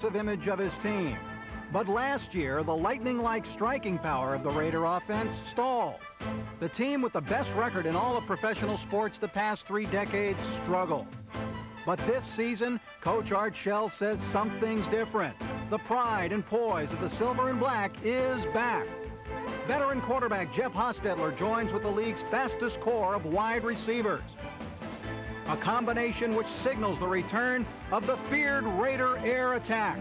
image of his team. But last year, the lightning-like striking power of the Raider offense stalled. The team with the best record in all of professional sports the past 3 decades struggled. But this season, Coach Art Shell says something's different. The pride and poise of the silver and black is back. Veteran quarterback Jeff Hostetler joins with the league's fastest core of wide receivers. A combination which signals the return of the feared Raider air attack.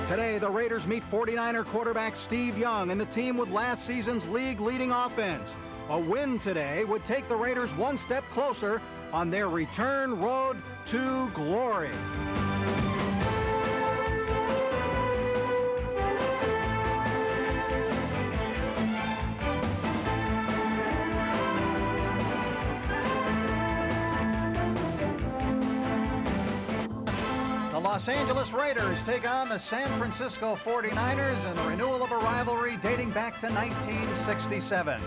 Today, the Raiders meet 49er quarterback Steve Young and the team with last season's league-leading offense. A win today would take the Raiders one step closer on their return road to glory. Los Angeles Raiders take on the San Francisco 49ers in the renewal of a rivalry dating back to 1967.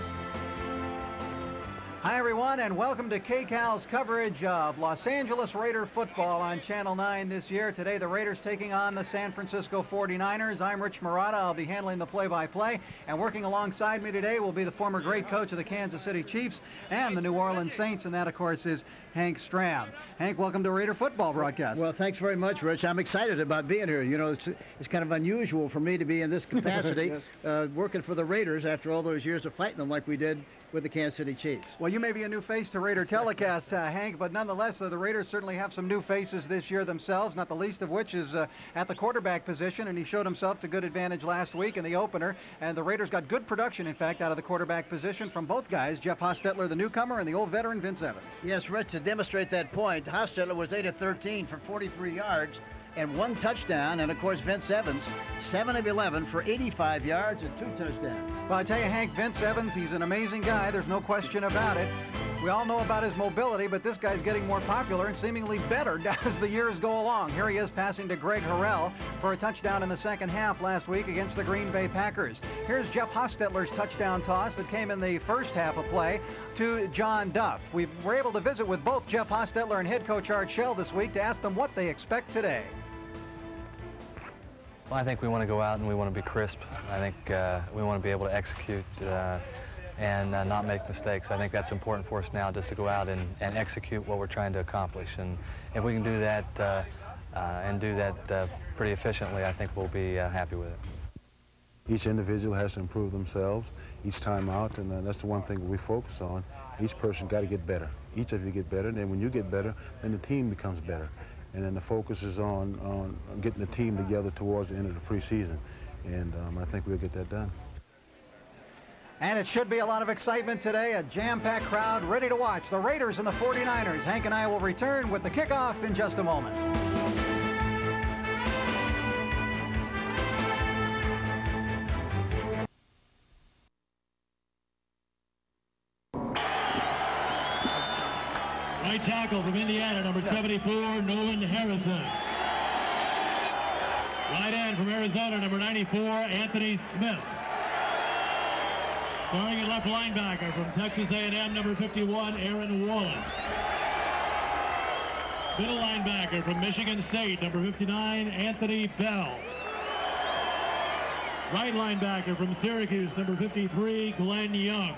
Hi, everyone, and welcome to KCAL's coverage of Los Angeles Raider football on Channel 9 this year. Today, the Raiders taking on the San Francisco 49ers. I'm Rich MAROTTA. I'll be handling the play-by-play. And working alongside me today will be the former great coach of the Kansas City Chiefs and the New Orleans Saints, and that, of course, is Hank STRAM. Hank, welcome to Raider football broadcast. Well, thanks very much, Rich. I'm excited about being here. You know, it's kind of unusual for me to be in this capacity, yes. Working for the Raiders after all those years of fighting them like we did with the Kansas City Chiefs. Well, you may be a new face to Raider telecast, Hank, but nonetheless, the Raiders certainly have some new faces this year themselves, not the least of which is at the quarterback position, and he showed himself to good advantage last week in the opener, and the Raiders got good production, in fact, out of the quarterback position from both guys, Jeff Hostetler, the newcomer, and the old veteran, Vince Evans. Yes, Rich, to demonstrate that point, Hostetler was 8 of 13 for 43 yards and 1 touchdown, and of course Vince Evans 7 of 11 for 85 yards and 2 touchdowns. Well, I tell you, Hank, Vince Evans, he's an amazing guy. There's no question about it. We all know about his mobility, but this guy's getting more popular and seemingly better as the years go along. Here he is passing to Greg Harrell for a touchdown in the second half last week against the Green Bay Packers. Here's Jeff Hostetler's touchdown toss that came in the first half of play to John Duff. We were able to visit with both Jeff Hostetler and head coach Art Shell this week to ask them what they expect today. Well, I think we want to go out and we want to be crisp. I think we want to be able to execute and not make mistakes. I think that's important for us now, just to go out and execute what we're trying to accomplish. And if we can do that and do that pretty efficiently, I think we'll be happy with it. Each individual has to improve themselves each time out, and that's the one thing we focus on. Each person got to get better. Each of you get better, and then when you get better, then the team becomes better. And then the focus is on getting the team together towards the end of the preseason. And I think we'll get that done. And it should be a lot of excitement today. A jam-packed crowd ready to watch the Raiders and the 49ers. Hank and I will return with the kickoff in just a moment. Right tackle from Indiana, number 74, Nolan Harrison. Right end from Arizona, number 94, Anthony Smith. Starting at left linebacker from Texas A&M, number 51, Aaron Wallace. Middle linebacker from Michigan State, number 59, Anthony Bell. Right linebacker from Syracuse, number 53, Glenn Young.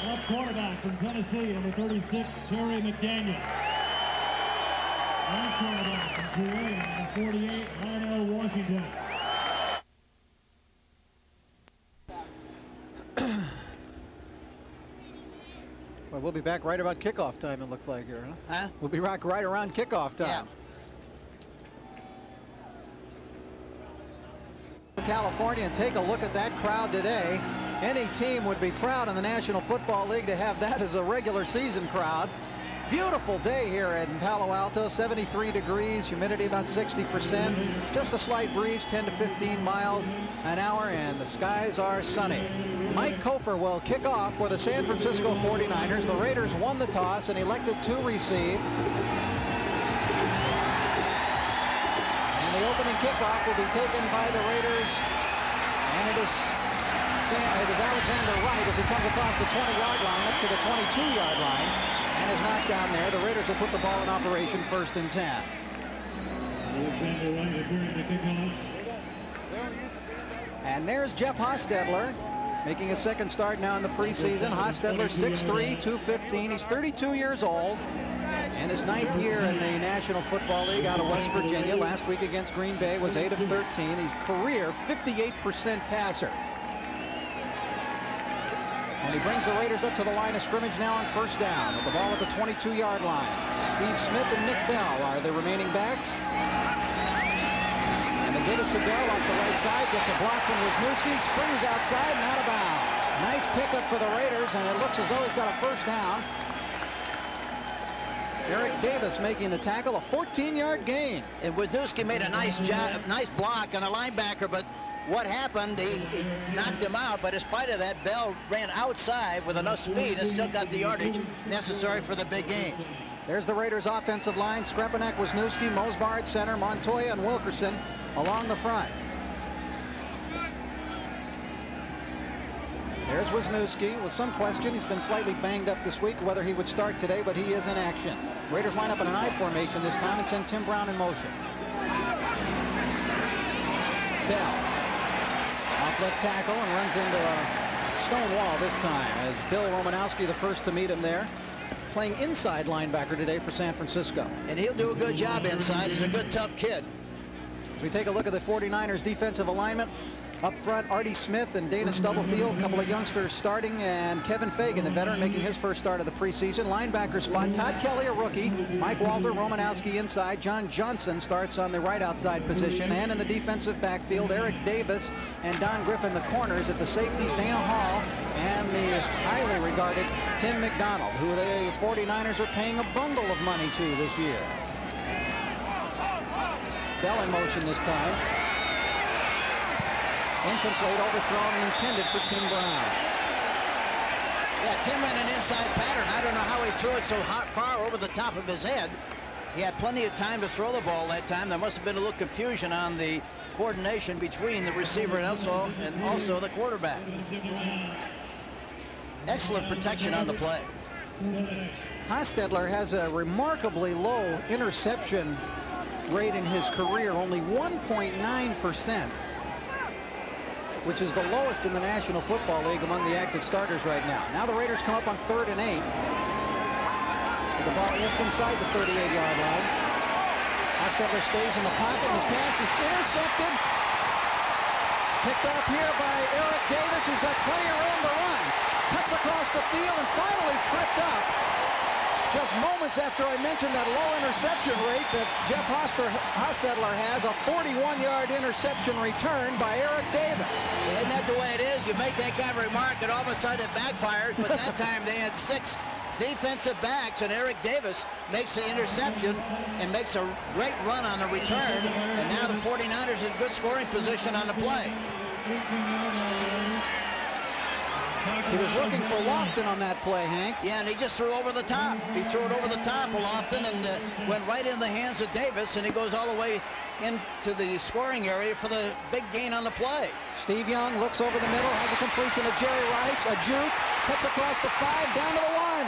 Left quarterback from Tennessee, number 36, Terry McDaniel. Right quarterback from Tulane, number 48, Lionel Washington. Well, we'll be back right about kickoff time, it looks like here, huh? Huh? We'll be back right around kickoff time. Yeah. California, and take a look at that crowd today. Any team would be proud in the National Football League to have that as a regular season crowd. Beautiful day here in Palo Alto, 73 degrees, humidity about 60%, just a slight breeze, 10 to 15 miles an hour, and the skies are sunny. Mike Kofer will kick off for the San Francisco 49ers. The Raiders won the toss and elected to receive. And the opening kickoff will be taken by the Raiders, and it is Alexander Wright as he comes across the 20-yard line up to the 22-yard line. And line is knocked down there. The Raiders will put the ball in operation, 1st and 10. And there's Jeff Hostetler making a second start now in the preseason. Hostetler 6'3", 215. He's 32 years old. And his 9th year in the National Football League out of West Virginia. Last week against Green Bay was 8 of 13. He's career 58% passer. And he brings the Raiders up to the line of scrimmage now on 1st down with the ball at the 22-yard line. Steve Smith and Nick Bell are the remaining backs. And the give is to Bell off the right side. Gets a block from Wisniewski. Springs outside and out of bounds. Nice pickup for the Raiders, and it looks as though he's got a 1st down. Eric Davis making the tackle, a 14-yard gain. And Wisniewski made a nice job, nice block on a linebacker, but what happened, he knocked him out, but in spite of that, Bell ran outside with enough speed and still got the yardage necessary for the big game. There's the Raiders' offensive line. Skrepanek, Wisniewski, Mosbar at center, Montoya and Wilkerson along the front. There's Wisniewski with some question. He's been slightly banged up this week, whether he would start today, but he is in action. Raiders line up in an I formation this time and send Tim Brown in motion. Bell off left tackle and runs into a stone wall this time as Bill Romanowski, the first to meet him there, playing inside linebacker today for San Francisco. And he'll do a good job inside. He's a good, tough kid. As we take a look at the 49ers defensive alignment, up front, Artie Smith and Dana Stubblefield, a couple of youngsters starting, and Kevin Fagan, the veteran, making his first start of the preseason. Linebacker spot, Todd Kelly, a rookie. Mike Walter, Romanowski inside. John Johnson starts on the right outside position. And in the defensive backfield, Eric Davis and Don Griffin, the corners. At the safeties, Dana Hall and the highly regarded Tim McDonald, who the 49ers are paying a bundle of money to this year. Bell in motion this time. Incomplete, overthrown, and intended for Tim Brown. Yeah, Tim ran an inside pattern. I don't know how he threw it so far over the top of his head. He had plenty of time to throw the ball that time. There must have been a little confusion on the coordination between the receiver and also the quarterback. Excellent protection on the play. Hostetler has a remarkably low interception rate in his career, only 1.9%. which is the lowest in the National Football League among the active starters right now. Now the Raiders come up on 3rd and 8. The ball just inside the 38-yard line. Hostetler stays in the pocket. His pass is intercepted. Picked off here by Eric Davis, who's got plenty of room to run. Cuts across the field and finally tripped up. Just moments after I mentioned that low interception rate that Jeff Hostetler has, a 41-yard interception return by Eric Davis. Isn't that the way it is? You make that kind of remark and all of a sudden it backfires, but that time they had 6 defensive backs, and Eric Davis makes the interception and makes a great run on the return, and now the 49ers in good scoring position on the play. He was looking for Lofton on that play, Hank. Yeah, and he just threw over the top. He threw it over the top of Lofton and went right in the hands of Davis, and he goes all the way into the scoring area for the big gain on the play. Steve Young looks over the middle, has a completion to Jerry Rice, a juke, cuts across the 5, down to the 1.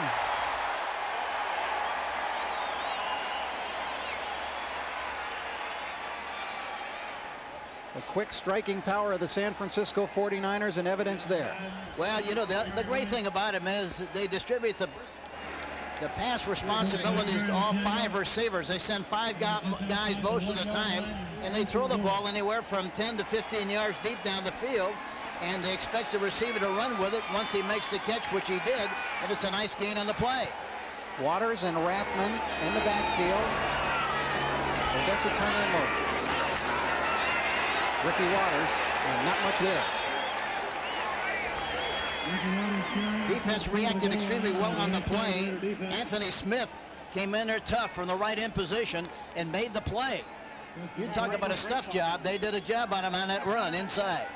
The quick striking power of the San Francisco 49ers in evidence there. Well, you know, the great thing about him is they distribute the pass responsibilities to all 5 receivers. They send 5 guys most of the time, and they throw the ball anywhere from 10 to 15 yards deep down the field, and they expect the receiver to run with it once he makes the catch, which he did, and it's a nice gain on the play. Waters and Rathman in the backfield. Odessa Turner in motion. Ricky Waters, and not much there. Defense reacted extremely well on the play. Anthony Smith came in there tough from the right end position and made the play. You talk about a stuff job. They did a job on him on that run inside.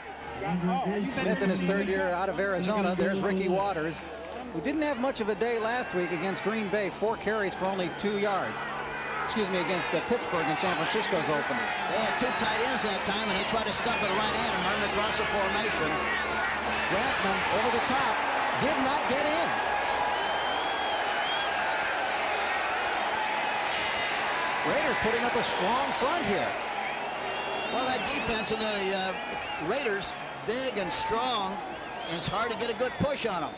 Smith in his 3rd year out of Arizona. There's Ricky Waters, who didn't have much of a day last week against Green Bay. 4 carries for only 2 yards. Excuse me, against Pittsburgh in San Francisco's opener. They had 2 tight ends that time, and they tried to stuff it right in and run across the formation. Rathman over the top, did not get in. 49ers putting up a strong front here. Well, that defense of the Raiders, big and strong, and it's hard to get a good push on them.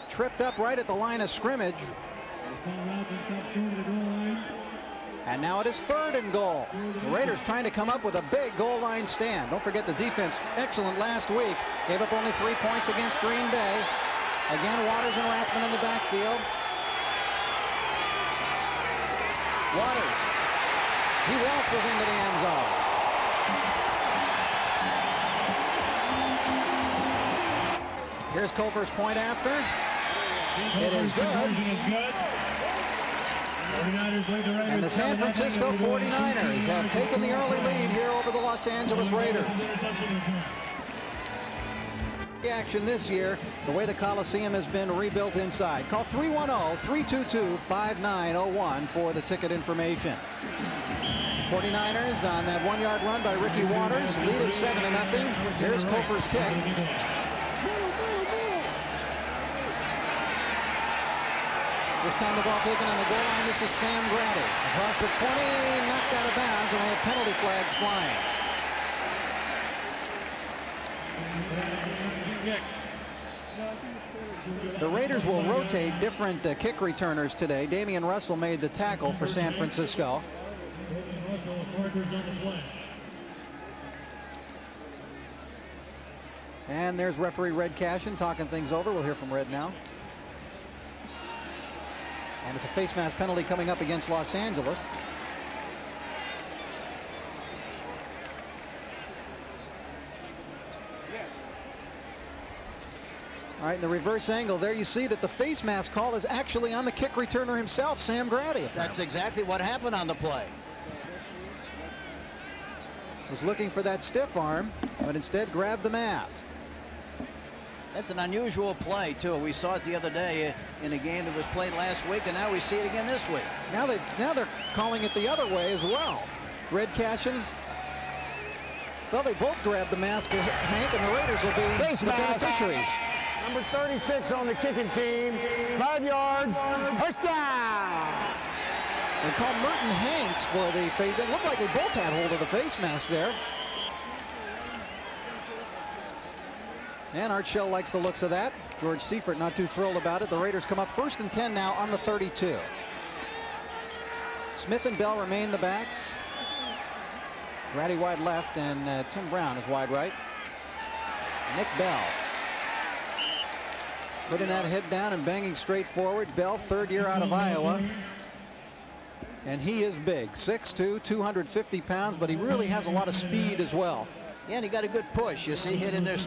Tripped up right at the line of scrimmage. And now it is 3rd and goal. The Raiders trying to come up with a big goal line stand. Don't forget the defense, excellent last week. Gave up only 3 points against Green Bay. Again, Waters and Rathman in the backfield. Waters. He waltzes into the end zone. Here's Kofer's point after. It is good. And the San Francisco 49ers have taken the early lead here over the Los Angeles Raiders. The action this year, the way the Coliseum has been rebuilt inside. Call 310-322-5901 for the ticket information. 49ers on that 1-yard run by Ricky Waters, lead at 7-0. Here's Kofer's kick. This time the ball taken on the goal line. This is Sam Grady. Across the 20, knocked out of bounds, and we have penalty flags flying. The Raiders will rotate different kick returners today. Damian Russell made the tackle for San Francisco. And there's referee Red Cashin talking things over. We'll hear from Red now. And it's a face mask penalty coming up against Los Angeles. All right, in the reverse angle, there you see that the face mask call is actually on the kick returner himself, Sam Grady. That's exactly what happened on the play. Was looking for that stiff arm, but instead grabbed the mask. That's an unusual play, too. We saw it the other day in a game that was played last week, and now we see it again this week. Now they're calling it the other way as well. Red Cashin. Well, they both grabbed the mask, Hank, and the Raiders will be the beneficiaries. Number 36 on the kicking team. 5 yards. First down. They call Merton Hanks for the face. It looked like they both had hold of the face mask there. And Art Shell likes the looks of that. George Seifert not too thrilled about it. The Raiders come up 1st and 10 now on the 32. Smith and Bell remain the backs. Grady wide left, and Tim Brown is wide right. Nick Bell putting that head down and banging straight forward. Bell, 3rd year out of Iowa. And he is big, 6'2", 250 pounds, but he really has a lot of speed as well. Yeah, and he got a good push. You see, hit in there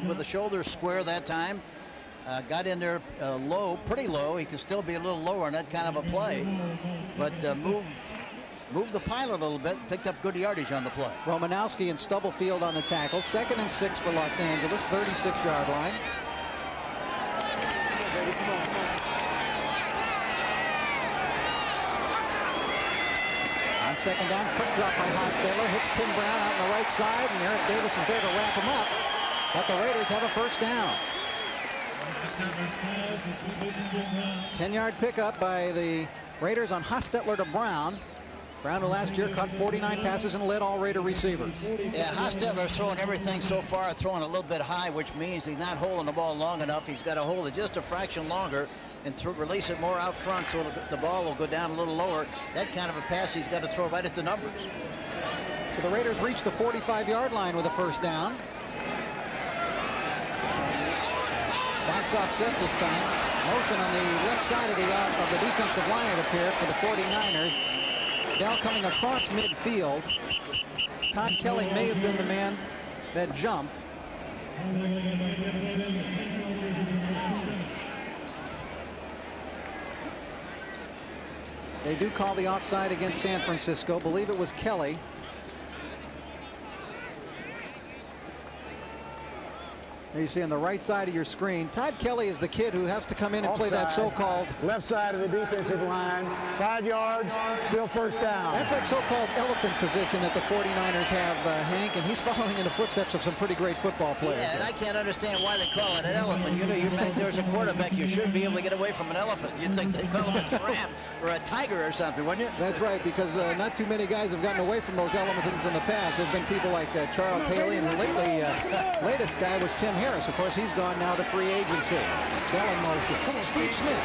with the shoulders square that time. Got in there low, pretty low. He can still be a little lower on that kind of a play. But moved the pilot a little bit, picked up good yardage on the play. Romanowski and Stubblefield on the tackle. 2nd and 6 for Los Angeles, 36-yard line. On 2nd down, quick drop by Hostetler, hits Tim Brown out on the right side, and Eric Davis is there to wrap him up. But the Raiders have a 1st down. 10-yard pickup by the Raiders on Hostetler to Brown. Brown, who last year caught 49 passes and led all Raider receivers. Yeah, Hostetler's throwing everything so far, throwing a little bit high, which means he's not holding the ball long enough. He's got to hold it just a fraction longer and release it more out front so the ball will go down a little lower. That kind of a pass he's got to throw right at the numbers. So the Raiders reach the 45-yard line with a 1st down. Backs offset this time. Motion on the left side of the defensive line, it appeared, for the 49ers. Bell coming across midfield. Todd Kelly may have been the man that jumped. They do call the offside against San Francisco. Believe it was Kelly. There you see on the right side of your screen, Todd Kelly is the kid who has to come in and play that so-called left side of the defensive line, 5 yards, still first down. That's that so-called elephant position that the 49ers have, Hank, and he's following in the footsteps of some pretty great football players. Yeah, and I can't understand why they call it an elephant. You know, you think there's a quarterback, you should be able to get away from an elephant. You'd think they'd call him a giraffe or a tiger or something, wouldn't you? That's right, because not too many guys have gotten away from those elephants in the past. There have been people like Charles Haley, and lately, latest guy was Tim Harris. Of course, he's gone now to free agency. Bell in motion. Steve Smith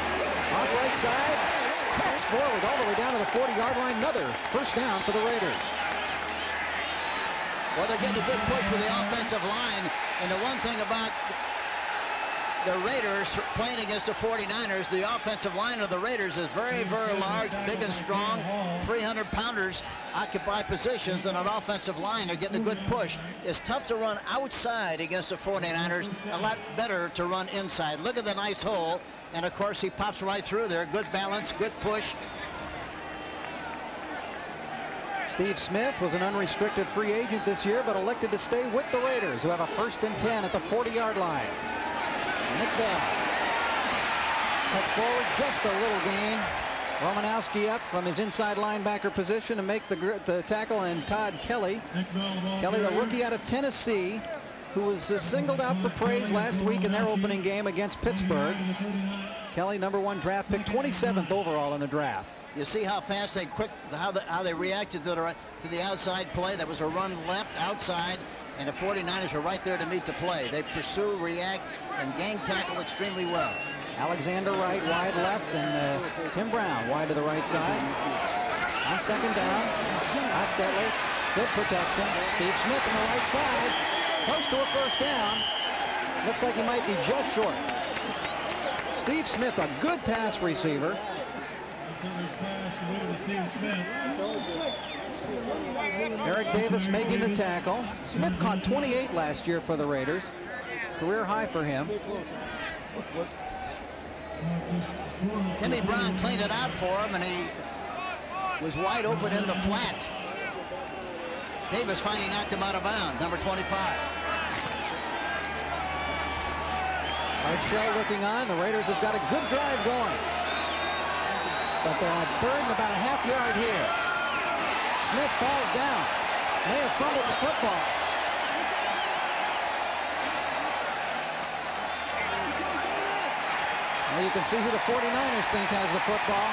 off right side, cracks forward all the way down to the 40-yard line. Another first down for the Raiders. Well, they're getting a good push with the offensive line, and the one thing about the Raiders playing against the 49ers, the offensive line of the Raiders is very, very large, big and strong. 300-pounders occupy positions in an offensive line. They're getting a good push. It's tough to run outside against the 49ers, a lot better to run inside. Look at the nice hole, and of course he pops right through there. Good balance, good push. Steve Smith was an unrestricted free agent this year, but elected to stay with the Raiders, who have a 1st and 10 at the 40-yard line. Nick Bell cuts forward, just a little gain. Romanowski up from his inside linebacker position to make the tackle, and Todd Kelly. Kelly, the rookie out of Tennessee, who was singled out for praise last week in their opening game against Pittsburgh. Kelly, #1 draft pick, 27th overall in the draft. You see how fast how they reacted to the outside play. That was a run left outside, and the 49ers were right there to meet the play. They pursue, react, and gang tackle extremely well. Alexander right, wide left, and Tim Brown wide to the right side. On 2nd down, Ostetler, good protection. Steve Smith on the right side, close to a first down. Looks like he might be just short. Steve Smith, a good pass receiver. Eric Davis making the tackle. Smith caught 28 last year for the Raiders. Career high for him. Timmy Brown cleaned it out for him, and he was wide open in the flat. Davis finally knocked him out of bounds, #25. Art Shell looking on. The Raiders have got a good drive going, but they're on 3rd and about a half yard here. Smith falls down. May have fumbled the football. Well, you can see who the 49ers think has the football.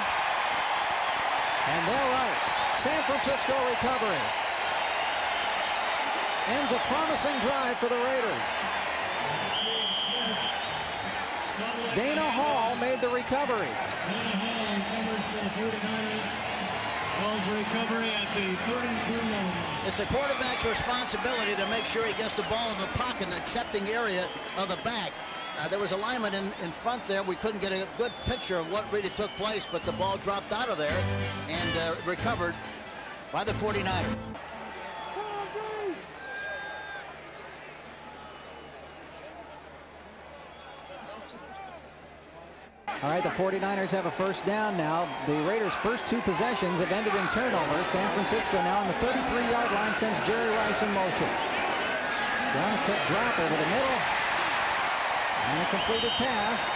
And they're right. San Francisco recovery. Ends a promising drive for the Raiders. Dana Hall made the recovery. Recovery at the 33-yard line. It's the quarterback's responsibility to make sure he gets the ball in the pocket and accepting area of the back. There was a lineman in front there. We couldn't get a good picture of what really took place, but the ball dropped out of there and recovered by the 49ers. All right, the 49ers have a first down now. The Raiders' first 2 possessions have ended in turnovers. San Francisco now on the 33-yard line sends Jerry Rice in motion. Down quick drop over the middle. And a completed pass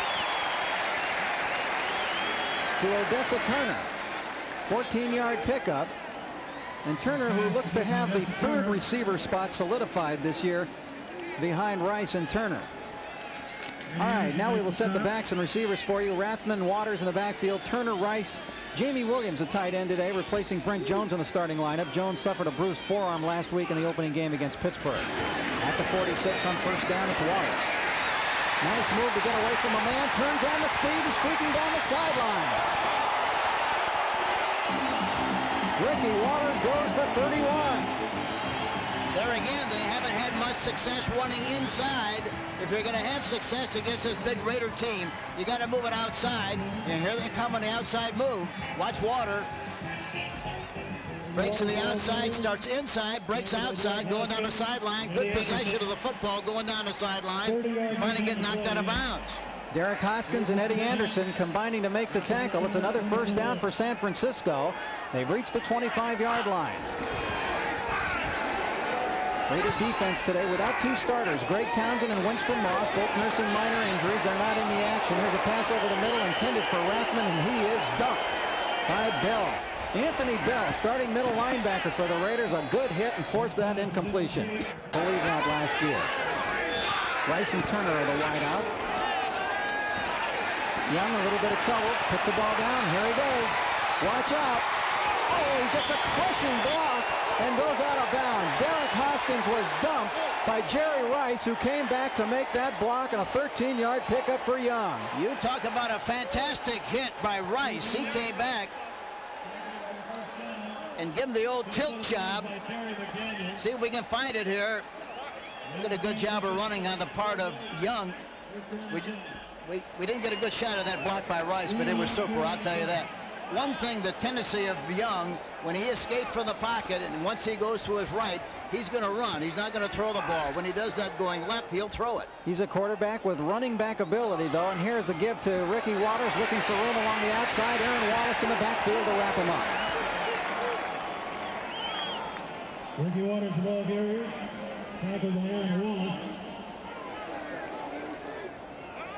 to Odessa Turner. 14-yard pickup. And Turner, who looks to have the 3rd receiver spot solidified this year behind Rice and Turner. All right, now we will set the backs and receivers for you. Rathman, Waters in the backfield, Turner, Rice, Jamie Williams, a tight end today, replacing Brent Jones in the starting lineup. Jones suffered a bruised forearm last week in the opening game against Pittsburgh. At the 46 on first down, it's Waters. Nice move to get away from a man, turns on the speed and streaking down the sidelines. Ricky Waters goes for 31. There again, they haven't had much success running inside. If you're going to have success against this big Raider team, you got to move it outside. And here they come on the outside move. Watch Water. Breaks to the outside, starts inside, breaks outside, going down the sideline. Good possession of the football going down the sideline. Finally get knocked out of bounds. Derek Hoskins and Eddie Anderson combining to make the tackle. It's another first down for San Francisco. They've reached the 25-yard line. Raider defense today without two starters. Greg Townsend and Winston Moss, both nursing minor injuries. They're not in the action. Here's a pass over the middle intended for Rathman, and he is dunked by Bell. Anthony Bell, starting middle linebacker for the Raiders, a good hit and forced that incompletion. Believe that last year. Rice and Turner are the wideouts. Young, a little bit of trouble, puts the ball down. Here he goes. Watch out. Oh, he gets a crushing block and goes out of bounds. Derek Hoskins was dumped by Jerry Rice, who came back to make that block, and a 13-yard pickup for Young. You talk about a fantastic hit by Rice. He came back and give him the old tilt job. See if we can find it here. We did a good job of running on the part of Young. We didn't get a good shot of that block by Rice, but it was super, I'll tell you that. One thing, the tendency of Young, when he escapes from the pocket and once he goes to his right, he's going to run. He's not going to throw the ball. When he does that going left, he'll throw it. He's a quarterback with running back ability, though, and here's the give to Ricky Waters, looking for room along the outside. Aaron Wallace in the backfield to wrap him up. Ricky Waters, the ball carrier. Tackled by Aaron Wallace.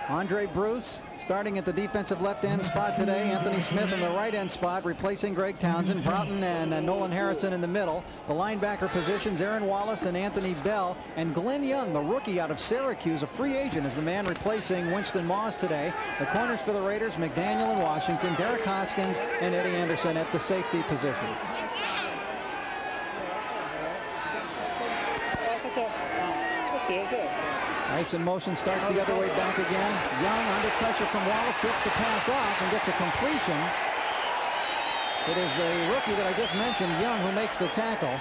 Andre Bruce starting at the defensive left end spot today. Anthony Smith in the right end spot, replacing Greg Townsend. Broughton and Nolan Harrison in the middle. The linebacker positions, Aaron Wallace and Anthony Bell. And Glenn Young, the rookie out of Syracuse, a free agent, is the man replacing Winston Moss today. The corners for the Raiders, McDaniel and Washington, Derek Hoskins and Eddie Anderson at the safety positions. Nice in motion, starts the other way back again. Young under pressure from Wallace, gets the pass off and gets a completion. It is the rookie that I just mentioned, Young, who makes the tackle.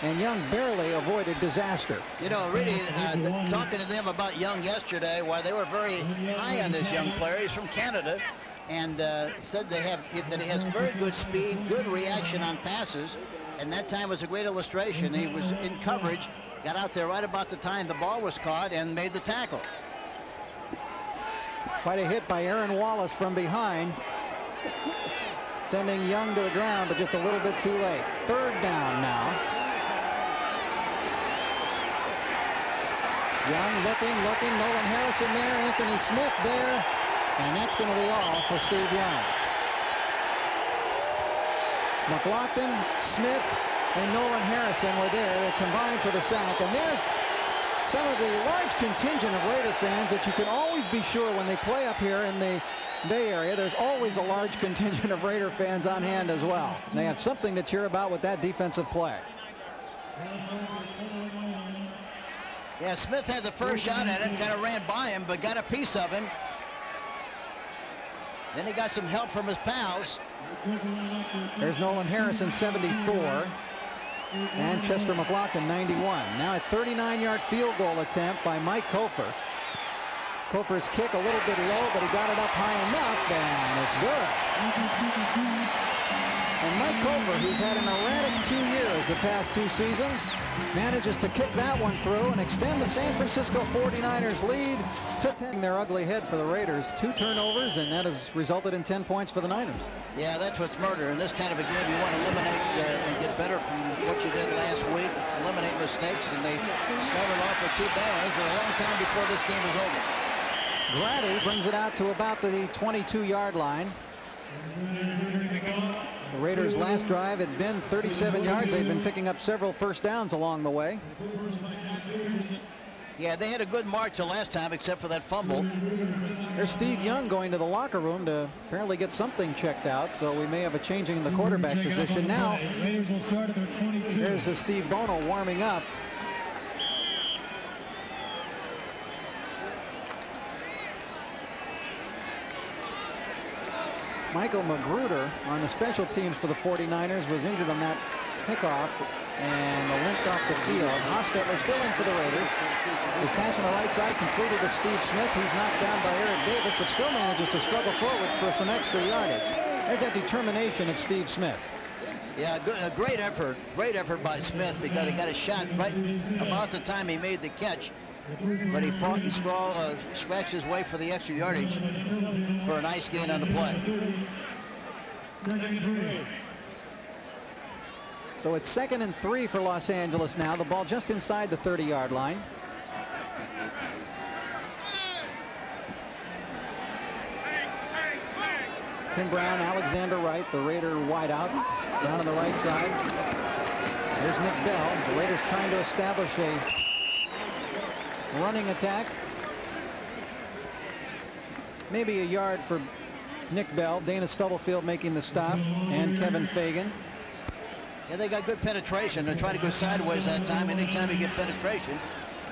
And Young barely avoided disaster. You know, really, talking to them about Young yesterday, why they were very high on this young player. He's from Canada, and said that he has very good speed, good reaction on passes, and that time was a great illustration. He was in coverage, got out there right about the time the ball was caught and made the tackle. Quite a hit by Aaron Wallace from behind, sending Young to the ground, but just a little bit too late. Third down now. Young looking, Nolan Harrison there, Anthony Smith there, and that's going to be all for Steve Young. McLaughlin, Smith, and Nolan Harrison were there. They combined for the sack, and there's some of the large contingent of Raider fans that you can always be sure when they play up here in the Bay Area, there's always a large contingent of Raider fans on hand as well. They have something to cheer about with that defensive play. Yeah, Smith had the first shot at him, kind of ran by him, but got a piece of him. Then he got some help from his pals. There's Nolan Harrison, 74. And Chester McLaughlin, 91. Now a 39-yard field goal attempt by Mike Kofer. Kofer's kick a little bit low, but he got it up high enough, and it's good. And Mike Kofer, who's had an erratic 2 years the past 2 seasons, manages to kick that one through and extend the San Francisco 49ers lead to 10. Their ugly head for the Raiders. 2 turnovers, and that has resulted in 10 points for the Niners. Yeah, that's what's murder. In this kind of a game, you want to eliminate and get better from what you did last week, eliminate mistakes, and they started off with 2 bad for a long time before this game was over. Grady brings it out to about the 22-yard line. The Raiders' last drive had been 37 yards. They've been picking up several first downs along the way. Yeah, they had a good march the last time, except for that fumble. There's Steve Young going to the locker room to apparently get something checked out, so we may have a changing in the quarterback position. Now, there's Steve Bono warming up. Michael Magruder on the special teams for the 49ers was injured on that kickoff and limped off the field. Hostetler still in for the Raiders. He's passing the right side, completed to Steve Smith. He's knocked down by Eric Davis, but still manages to struggle forward for some extra yardage. There's that determination of Steve Smith. Yeah, a great effort by Smith, because he got a shot right about the time he made the catch. But he fought and scratched his way for the extra yardage for a nice gain on the play. So it's 2nd and 3 for Los Angeles now. The ball just inside the 30-yard line. Tim Brown, Alexander Wright, the Raider wideouts down on the right side. There's Nick Bell. The Raiders trying to establish a running attack. Maybe a yard for Nick Bell. Dana Stubblefield making the stop, and Kevin Fagan. Yeah, they got good penetration. They're trying to go sideways that time. Anytime you get penetration,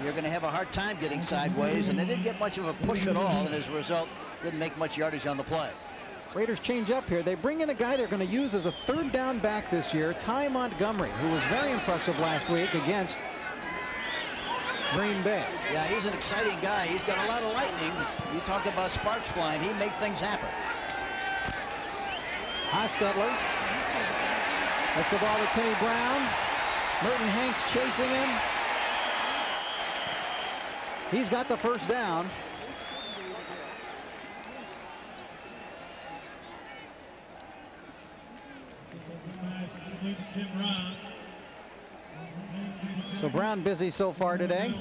you're going to have a hard time getting sideways, and they didn't get much of a push at all, and as a result, didn't make much yardage on the play. Raiders change up here. They bring in a guy they're going to use as a 3rd down back this year, Ty Montgomery, who was very impressive last week against Green Bay. Yeah, he's an exciting guy. He's got a lot of lightning. You talk about sparks flying. He makes things happen. Hostetler. That's the ball to Timmy Brown. Merton Hanks chasing him. He's got the 1st down. So Brown busy so far today.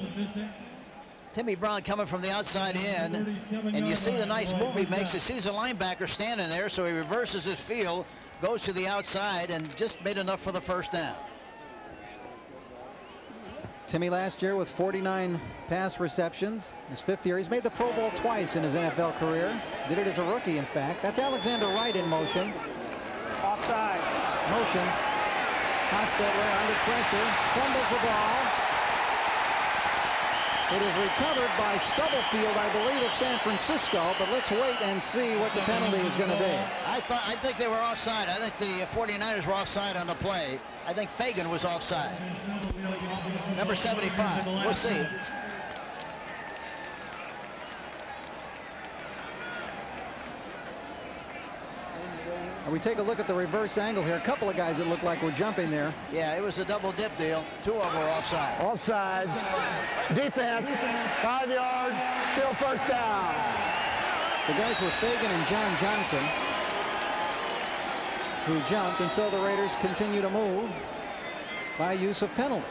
Timmy Brown coming from the outside in, and you see the nice move he makes. He sees a linebacker standing there, so he reverses his field, goes to the outside, and just made enough for the 1st down. Timmy last year with 49 pass receptions. His 5th year. He's made the Pro Bowl twice in his NFL career. Did it as a rookie, in fact. That's Alexander Wright in motion. Offside. Motion. Hostetler under pressure. Fumbles the ball. It is recovered by Stubblefield, I believe, of San Francisco, but let's wait and see what the penalty is going to be. I think they were offside. I think the 49ers were offside on the play. I think Fagan was offside. Number 75. We'll see. And we take a look at the reverse angle here. A couple of guys that look like were jumping there. Yeah, it was a double dip deal. 2 of them were offside. Offsides. Defense. 5 yards. Still 1st down. The guys were Fagan and John Johnson, who jumped, and so the Raiders continue to move by use of penalty.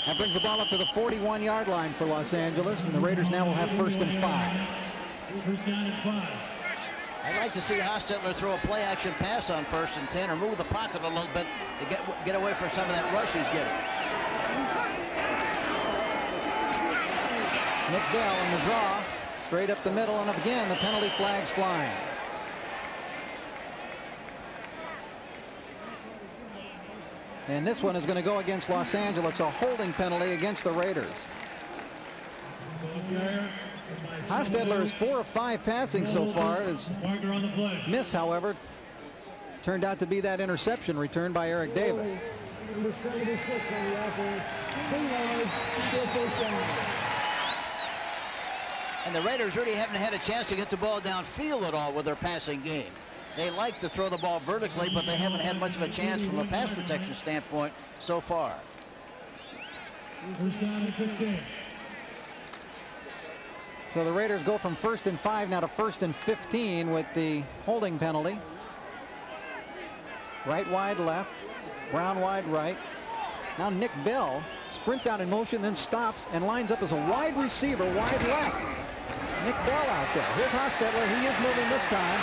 That brings the ball up to the 41-yard line for Los Angeles, and the Raiders now will have 1st and 5. I'd like to see Hostetler throw a play-action pass on 1st and 10, or move the pocket a little bit to get away from some of that rush he's getting. Nick Bell in the draw, straight up the middle, and again the penalty flag's flying. And this one is going to go against Los Angeles, a holding penalty against the Raiders. Hostetler is 4 of 5 passing so far. His miss, however, turned out to be that interception returned by Eric Davis. And the Raiders really haven't had a chance to get the ball downfield at all with their passing game. They like to throw the ball vertically, but they haven't had much of a chance from a pass protection standpoint so far. So the Raiders go from 1st and 5 now to 1st and 15 with the holding penalty. Right wide left, Brown wide right. Now Nick Bell sprints out in motion, then stops and lines up as a wide receiver, wide left. Nick Bell out there. Here's Hostetler. He is moving this time.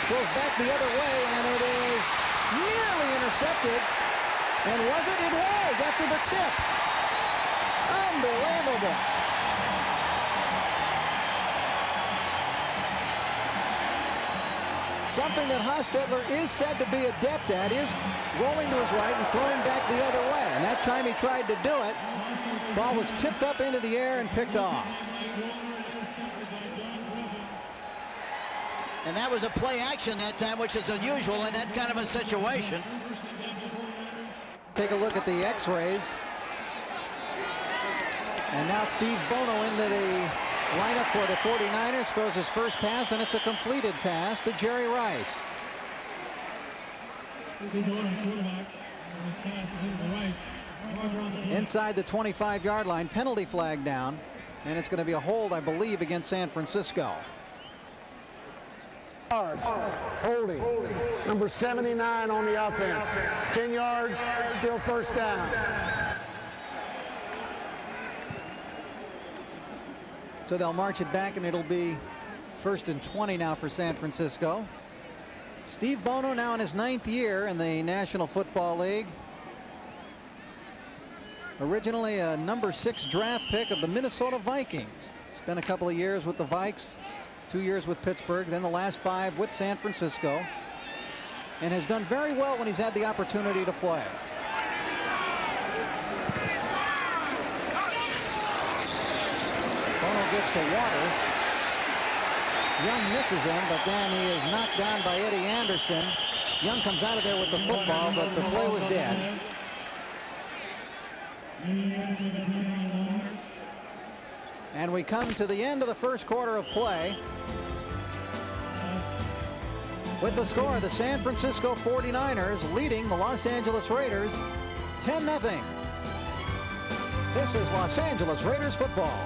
Throws back the other way, and it is nearly intercepted. And was it? It was after the tip. Unbelievable. Something that Hostetler is said to be adept at is rolling to his right and throwing back the other way. And that time he tried to do it, ball was tipped up into the air and picked off. And that was a play action that time, which is unusual in that kind of a situation. Take a look at the x-rays. And now Steve Bono into the lineup for the 49ers, throws his first pass, and it's a completed pass to Jerry Rice. Inside the 25-yard line, penalty flag down, and it's going to be a hold, I believe, against San Francisco. yards. Holding. Number 79 on the offense. 10 yards, still first down. So they'll march it back, and it'll be 1st and 20 now for San Francisco. Steve Bono now in his 9th year in the National Football League. Originally a number 6 draft pick of the Minnesota Vikings. Spent a couple of years with the Vikes, 2 years with Pittsburgh, then the last 5 with San Francisco, and has done very well when he's had the opportunity to play. Bono gives to Waters. Young misses him, but then he is knocked down by Eddie Anderson. Young comes out of there with the football, but the play was dead. And we come to the end of the first quarter of play. With the score, the San Francisco 49ers leading the Los Angeles Raiders 10-0. This is Los Angeles Raiders football.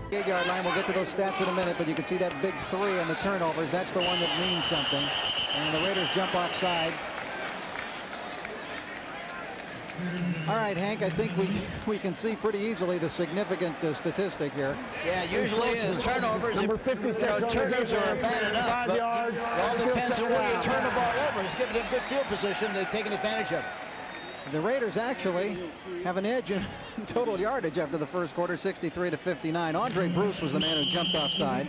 The 8-yard line, we'll get to those stats in a minute, but you can see that big 3 on the turnovers. That's the one that means something. And the Raiders jump offside. All right, Hank, I think we can see pretty easily the significant statistic here. Yeah, usually turnovers. Number 56 turnovers are bad enough. 5 yards. It all depends on where you turn the ball over. It's giving them good field position. They're taking advantage of it. The Raiders actually have an edge in total yardage after the first quarter, 63-59. Andre Bruce was the man who jumped offside.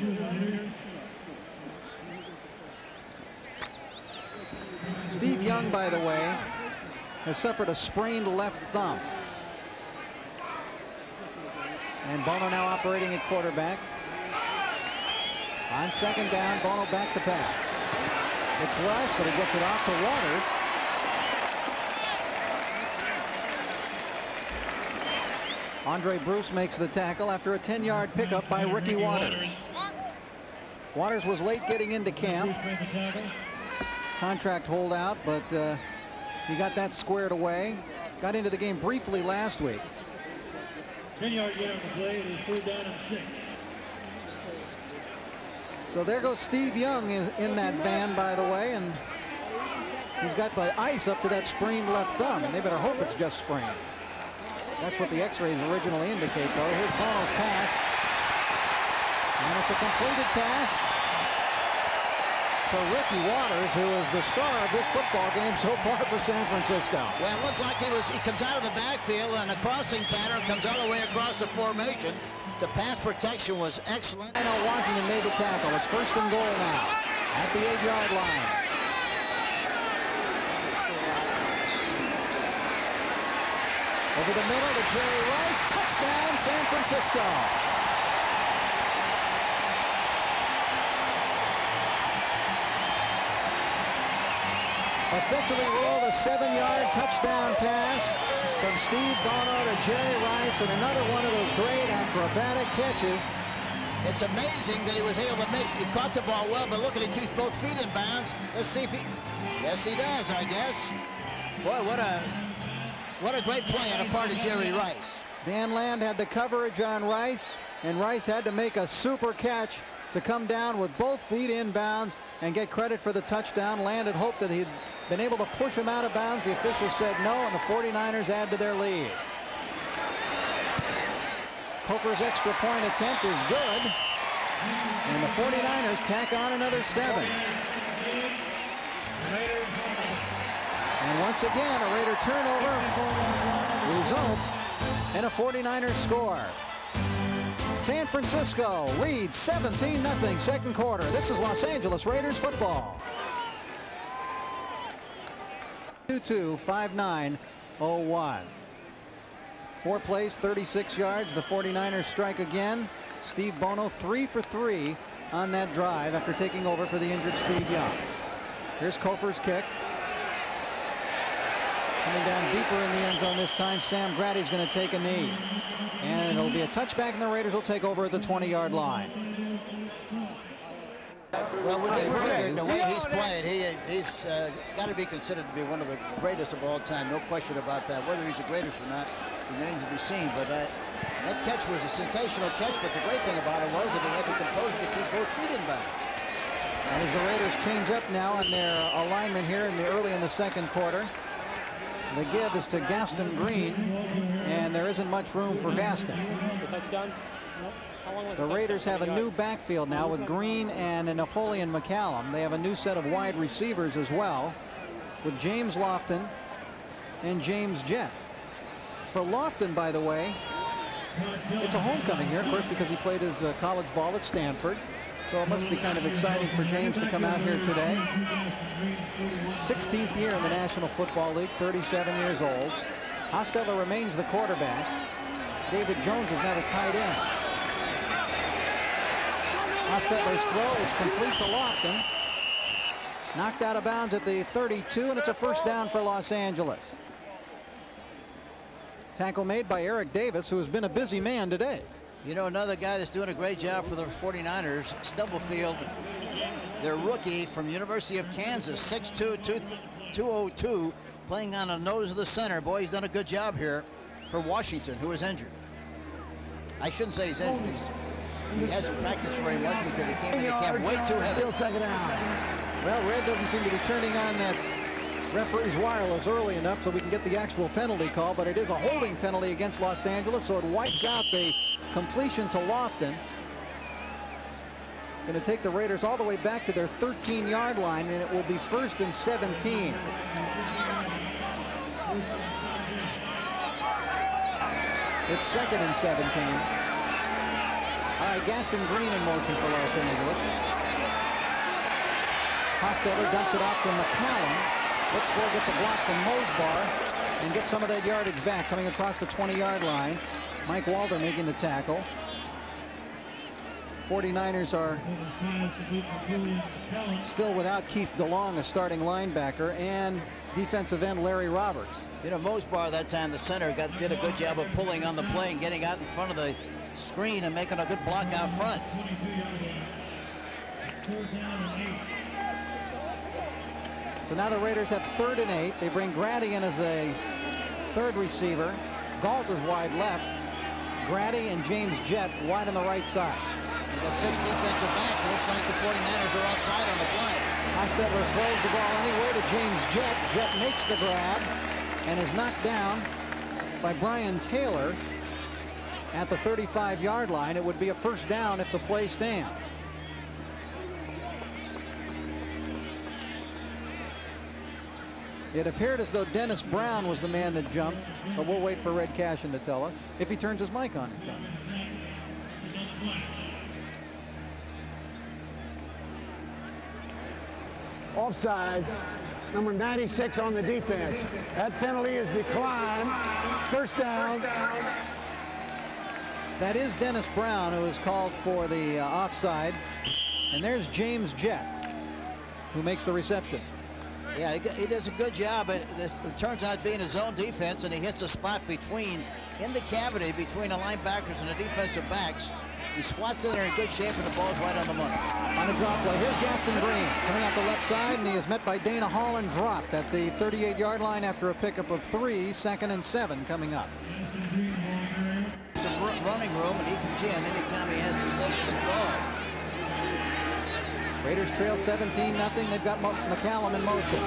Steve Young, by the way, has suffered a sprained left thumb. And Bono now operating at quarterback. On 2nd down, Bono back to pass. It's rushed, but he gets it off to Waters. Andre Bruce makes the tackle after a 10-yard pickup by Ricky Waters. Waters was late getting into camp. Contract holdout, but he got that squared away. Got into the game briefly last week. 10-yard gain on the play. It is 3rd down and 6. So there goes Steve Young in that van, by the way, and he's got the ice up to that sprained left thumb, and they better hope it's just sprained. That's what the x-rays originally indicate, though. Here's Bono's pass. And it's a completed pass to Ricky Waters, who is the star of this football game so far for San Francisco. Well, it looked like he comes out of the backfield, and a crossing pattern comes all the way across the formation. The pass protection was excellent. I know Washington made the tackle. It's 1st and goal now at the 8-yard line. Over the middle to Jerry Rice. Touchdown, San Francisco. Officially ruled a 7-yard touchdown pass from Steve Bono to Jerry Rice, and another one of those great acrobatic catches. It's amazing that he was able to he caught the ball well, but look at, he keeps both feet in bounds. Let's see if he, yes he does, I guess. Boy, what a great play on the part of Jerry Rice. Dan Land had the coverage on Rice, and Rice had to make a super catch to come down with both feet in bounds and get credit for the touchdown. Land had hoped that he'd been able to push him out of bounds. The officials said no, and the 49ers add to their lead. Coker's extra point attempt is good, and the 49ers tack on another 7. And once again, a Raider turnover results in a 49ers score. San Francisco leads 17-0 second quarter. This is Los Angeles Raiders football. 2-2-5-9-0-1. 4 plays, 36 yards. The 49ers strike again. Steve Bono 3 for 3 on that drive after taking over for the injured Steve Young. Here's Kofer's kick. Coming down deeper in the end zone this time. Sam Grady's going to take a knee. And it'll be a touchback, and the Raiders will take over at the 20-yard line. Well, with his record, the way he's played, he's got to be considered to be one of the greatest of all time. No question about that. Whether he's the greatest or not remains to be seen. But That catch was a sensational catch, but the great thing about it was that he had the composure to keep both feet in bounds. And as the Raiders change up now on their alignment here early in the second quarter, the give is to Gaston Green, and there isn't much room for Gaston. The Raiders have a new backfield now with Green and Napoleon McCallum. They have a new set of wide receivers as well, with James Lofton and James Jett. For Lofton, by the way, it's a homecoming here, of course, because he played his college ball at Stanford. So it must be kind of exciting for James to come out here today. 16th year in the National Football League, 37 years old. Hostetler remains the quarterback. David Jones is now the tight end. Hostetler's throw is complete to Lofton. Knocked out of bounds at the 32, and it's a first down for Los Angeles. Tackle made by Eric Davis, who has been a busy man today. You know, another guy that's doing a great job for the 49ers, Stubblefield, their rookie from University of Kansas, 6'2", 202, playing on the nose of the center. Boy, he's done a good job here for Washington, who is injured. I shouldn't say he's injured. He hasn't practiced very much because he came in the camp way too heavy. Still second down. Well, Red doesn't seem to be turning on that referee's wireless early enough so we can get the actual penalty call, but it is a holding penalty against Los Angeles, so it wipes out the completion to Lofton. It's going to take the Raiders all the way back to their 13-yard line, and it will be 1st and 17. It's 2nd and 17. All right, Gaston Green in motion for Los Angeles. Hostetler dumps it off to McCallum. Looks for it, gets a block from Mosbar, and gets some of that yardage back coming across the 20-yard line. Mike Walder making the tackle. 49ers are still without Keith DeLong, a starting linebacker, and defensive end Larry Roberts. You know, Mosbar that time, the center, did a good job of pulling on the play and getting out in front of the screen and making a good block out front. So now the Raiders have 3rd and 8. They bring Grady in as a third receiver. Galt is wide left. Grady and James Jett wide on the right side. You've got 6 defensive backs. Looks like the 49ers are outside on the play. Hostetler throws the ball anyway to James Jett. Jett makes the grab and is knocked down by Brian Taylor at the 35-yard line. It would be a first down if the play stands. It appeared as though Dennis Brown was the man that jumped, but we'll wait for Red Cashin to tell us if he turns his mic on in time. Offsides. Number 96 on the defense. That penalty is declined. First down. That is Dennis Brown, who is called for the offside. And there's James Jett, who makes the reception. Yeah, he does a good job. It turns out being his own defense, and he hits a spot in the cavity between the linebackers and the defensive backs. He squats in there in good shape, and the ball's right on the money. On a drop play, here's Gaston Green coming out the left side, and he is met by Dana Hall and dropped at the 38-yard line after a pickup of 3. 2nd and 7 coming up. Some running room, and he can jam anytime he has possession of the ball. Raiders trail 17-0. They've got McCallum in motion.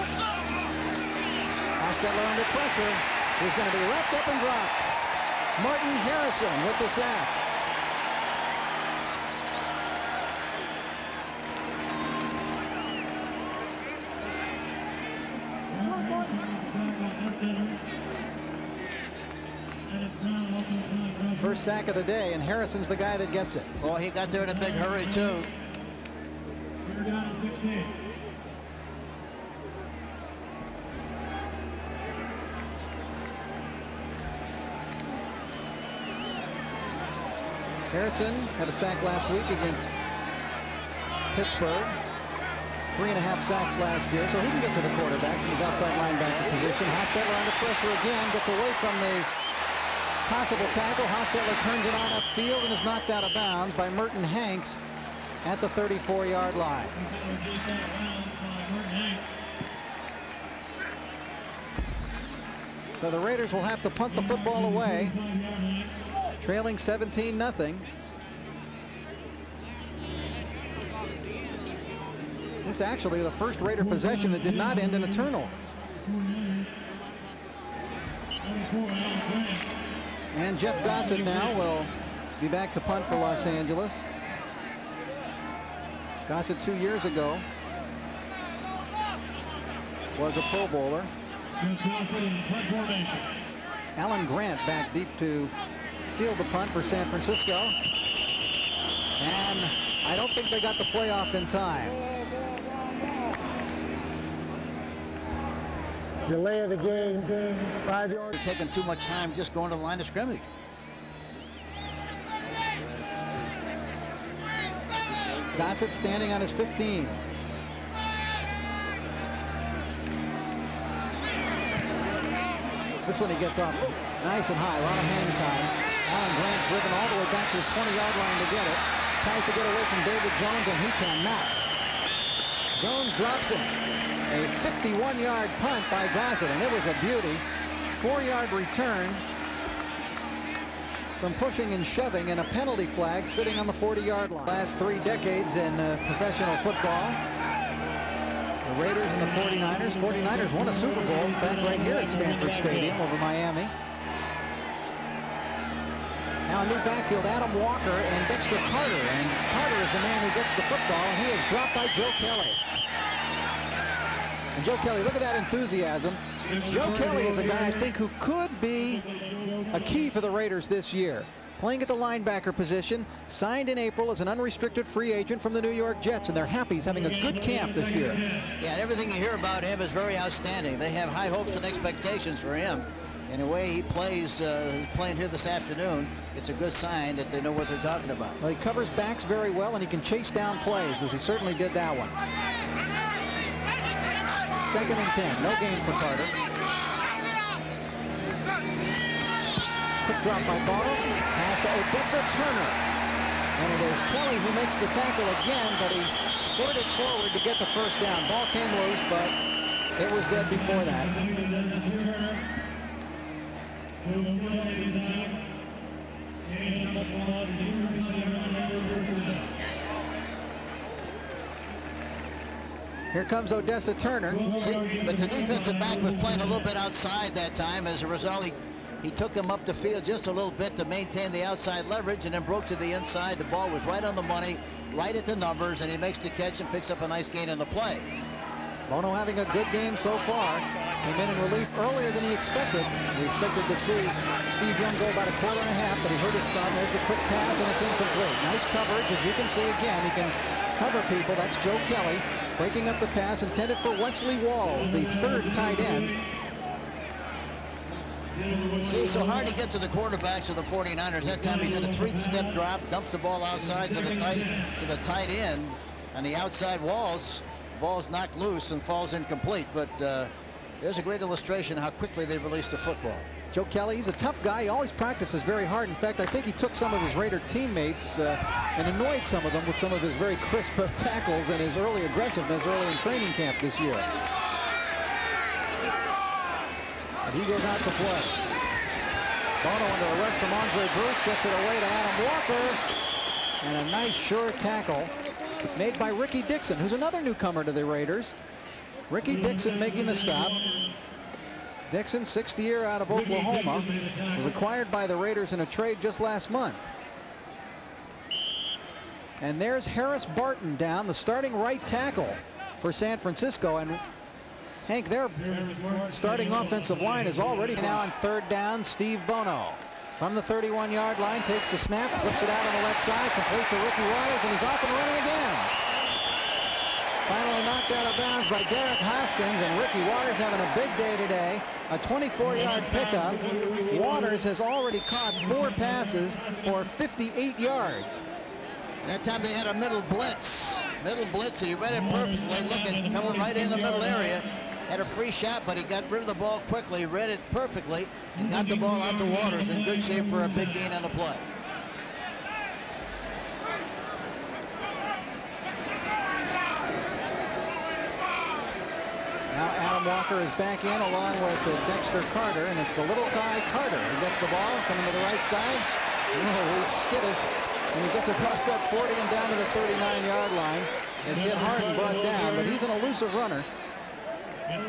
Hostetler under pressure. He's going to be wrapped up and dropped. Martin Harrison with the sack. First sack of the day, and Harrison's the guy that gets it. Oh, he got there in a big hurry, too. Harrison had a sack last week against Pittsburgh. 3.5 sacks last year, so he can get to the quarterback from his outside linebacker position. Hostetler under pressure again, gets away from the possible tackle. Hostetler turns it on upfield and is knocked out of bounds by Merton Hanks at the 34-yard line. So the Raiders will have to punt the football away. trailing 17-0. This actually the first Raider possession that did not end in a turnover. And Jeff Gossett now will be back to punt for Los Angeles. Gossett 2 years ago was a Pro Bowler. Alan Grant back deep to field the punt for San Francisco. And I don't think they got the playoff in time. Delay of the game, 5 yards. They're taking too much time just going to the line of scrimmage. Gossett standing on his 15. This one he gets off nice and high, a lot of hang time. Alan Grant driven all the way back to his 20-yard line to get it. Tries to get away from David Jones, and he cannot. Jones drops him. A 51-yard punt by Gossett, and it was a beauty. 4-yard return. Some pushing and shoving, and a penalty flag sitting on the 40-yard line. Last 3 decades in professional football. The Raiders and the 49ers. 49ers won a Super Bowl, in fact, right here at Stanford Stadium over Miami. Now a new backfield, Adam Walker and Dexter Carter. And Carter is the man who gets the football, and he is dropped by Joe Kelly. And Joe Kelly, look at that enthusiasm. Joe Kelly is a guy I think who could be a key for the Raiders this year. Playing at the linebacker position, signed in April as an unrestricted free agent from the New York Jets, and they're happy he's having a good camp this year. Yeah, and everything you hear about him is very outstanding. They have high hopes and expectations for him. And the way he plays, playing here this afternoon, it's a good sign that they know what they're talking about. Well, he covers backs very well, and he can chase down plays, as he certainly did that one. 2nd and 10, no gain for Carter. Quick drop by Bono, pass to Odessa Turner. And it is Kelly who makes the tackle again, but he squirted forward to get the first down. Ball came loose, but it was dead before that. Here comes Odessa Turner. See, but the defensive back was playing a little bit outside that time. As a result, he took him up the field just a little bit to maintain the outside leverage, and then broke to the inside. The ball was right on the money, right at the numbers, and he makes the catch and picks up a nice gain on the play. Bono having a good game so far. Came in relief earlier than he expected. We expected to see Steve Young go about a 1.25 quarters, but he hurt his thumb. There's the quick pass, and it's incomplete. Nice coverage, as you can see again. He can cover people. That's Joe Kelly breaking up the pass intended for Wesley Walls, the 3rd tight end. See, it's so hard to get to the quarterbacks of the 49ers. That time he's in a 3-step drop, dumps the ball outside to the tight end, and the outside Walls. Ball's knocked loose and falls incomplete, but there's a great illustration how quickly they release the football. Joe Kelly, he's a tough guy. He always practices very hard. In fact, I think he took some of his Raider teammates and annoyed some of them with some of his very crisp tackles and his early aggressiveness early in training camp this year. And he goes out to play. Bono under a rush from Andre Bruce, gets it away to Adam Walker. And a nice short tackle made by Ricky Dixon, who's another newcomer to the Raiders. Ricky Dixon making the stop. Dixon, 6th year out of Oklahoma, was acquired by the Raiders in a trade just last month. And there's Harris Barton down, the starting right tackle for San Francisco. And Hank, their starting offensive line is already now on 3rd down. Steve Bono from the 31-yard line takes the snap, flips it out on the left side, complete to Ricky Waters, and he's off and running again. Finally knocked out of bounds by Derek Hoskins, and Ricky Waters having a big day today. A 24-yard pickup. Waters has already caught 4 passes for 58 yards. That time they had a middle blitz. And he read it perfectly. Look at coming right in the middle area. Had a free shot, but he got rid of the ball quickly, read it perfectly, and got the ball out to Waters in good shape for a big gain on the play. Now Adam Walker is back in along with Dexter Carter, and it's the little guy Carter who gets the ball coming to the right side. Oh, he's skittish, and he gets across that 40 and down to the 39-yard line. It's hit hard and brought down, but he's an elusive runner.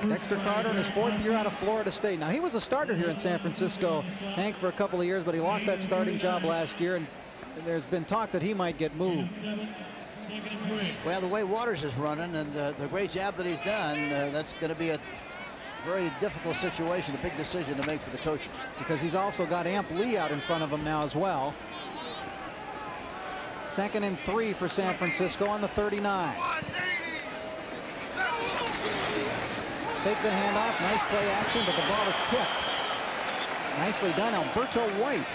Dexter Carter in his 4th year out of Florida State. Now, he was a starter here in San Francisco, Hank, for a couple of years, but he lost that starting job last year, and there's been talk that he might get moved. Well, the way Waters is running and the great job that he's done, that's going to be a very difficult situation, a big decision to make for the coaches. Because he's also got Amp Lee out in front of him now as well. 2nd and 3 for San Francisco on the 39. Take the handoff, nice play action, but the ball is tipped. Nicely done, Alberto White.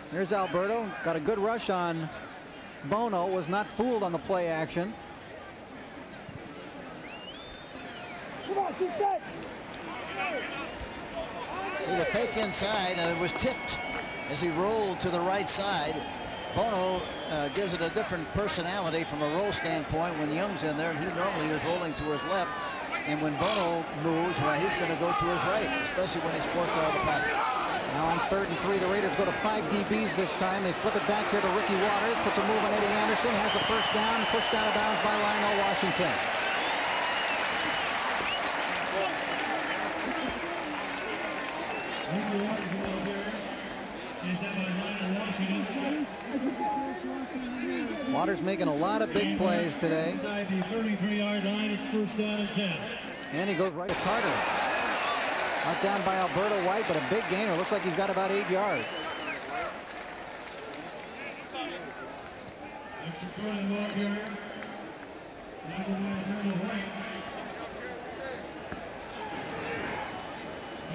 There's Alberto, got a good rush on Bono, was not fooled on the play action. See the fake inside, it was tipped as he rolled to the right side. Bono gives it a different personality from a roll standpoint when Young's in there, and he normally is rolling to his left. And when Bono moves, well, he's going to go to his right, especially when he's forced out of the pocket. Now on 3rd and 3, the Raiders go to 5 DBs this time. They flip it back here to Ricky Waters, puts a move on Eddie Anderson, has a first down, pushed out of bounds by Lionel Washington. Waters making a lot of big plays today. Inside the 33-yard line, it's 1st down and 10. And he goes right to Carter. Knocked down by Alberto White, but a big gainer. Looks like he's got about 8 yards.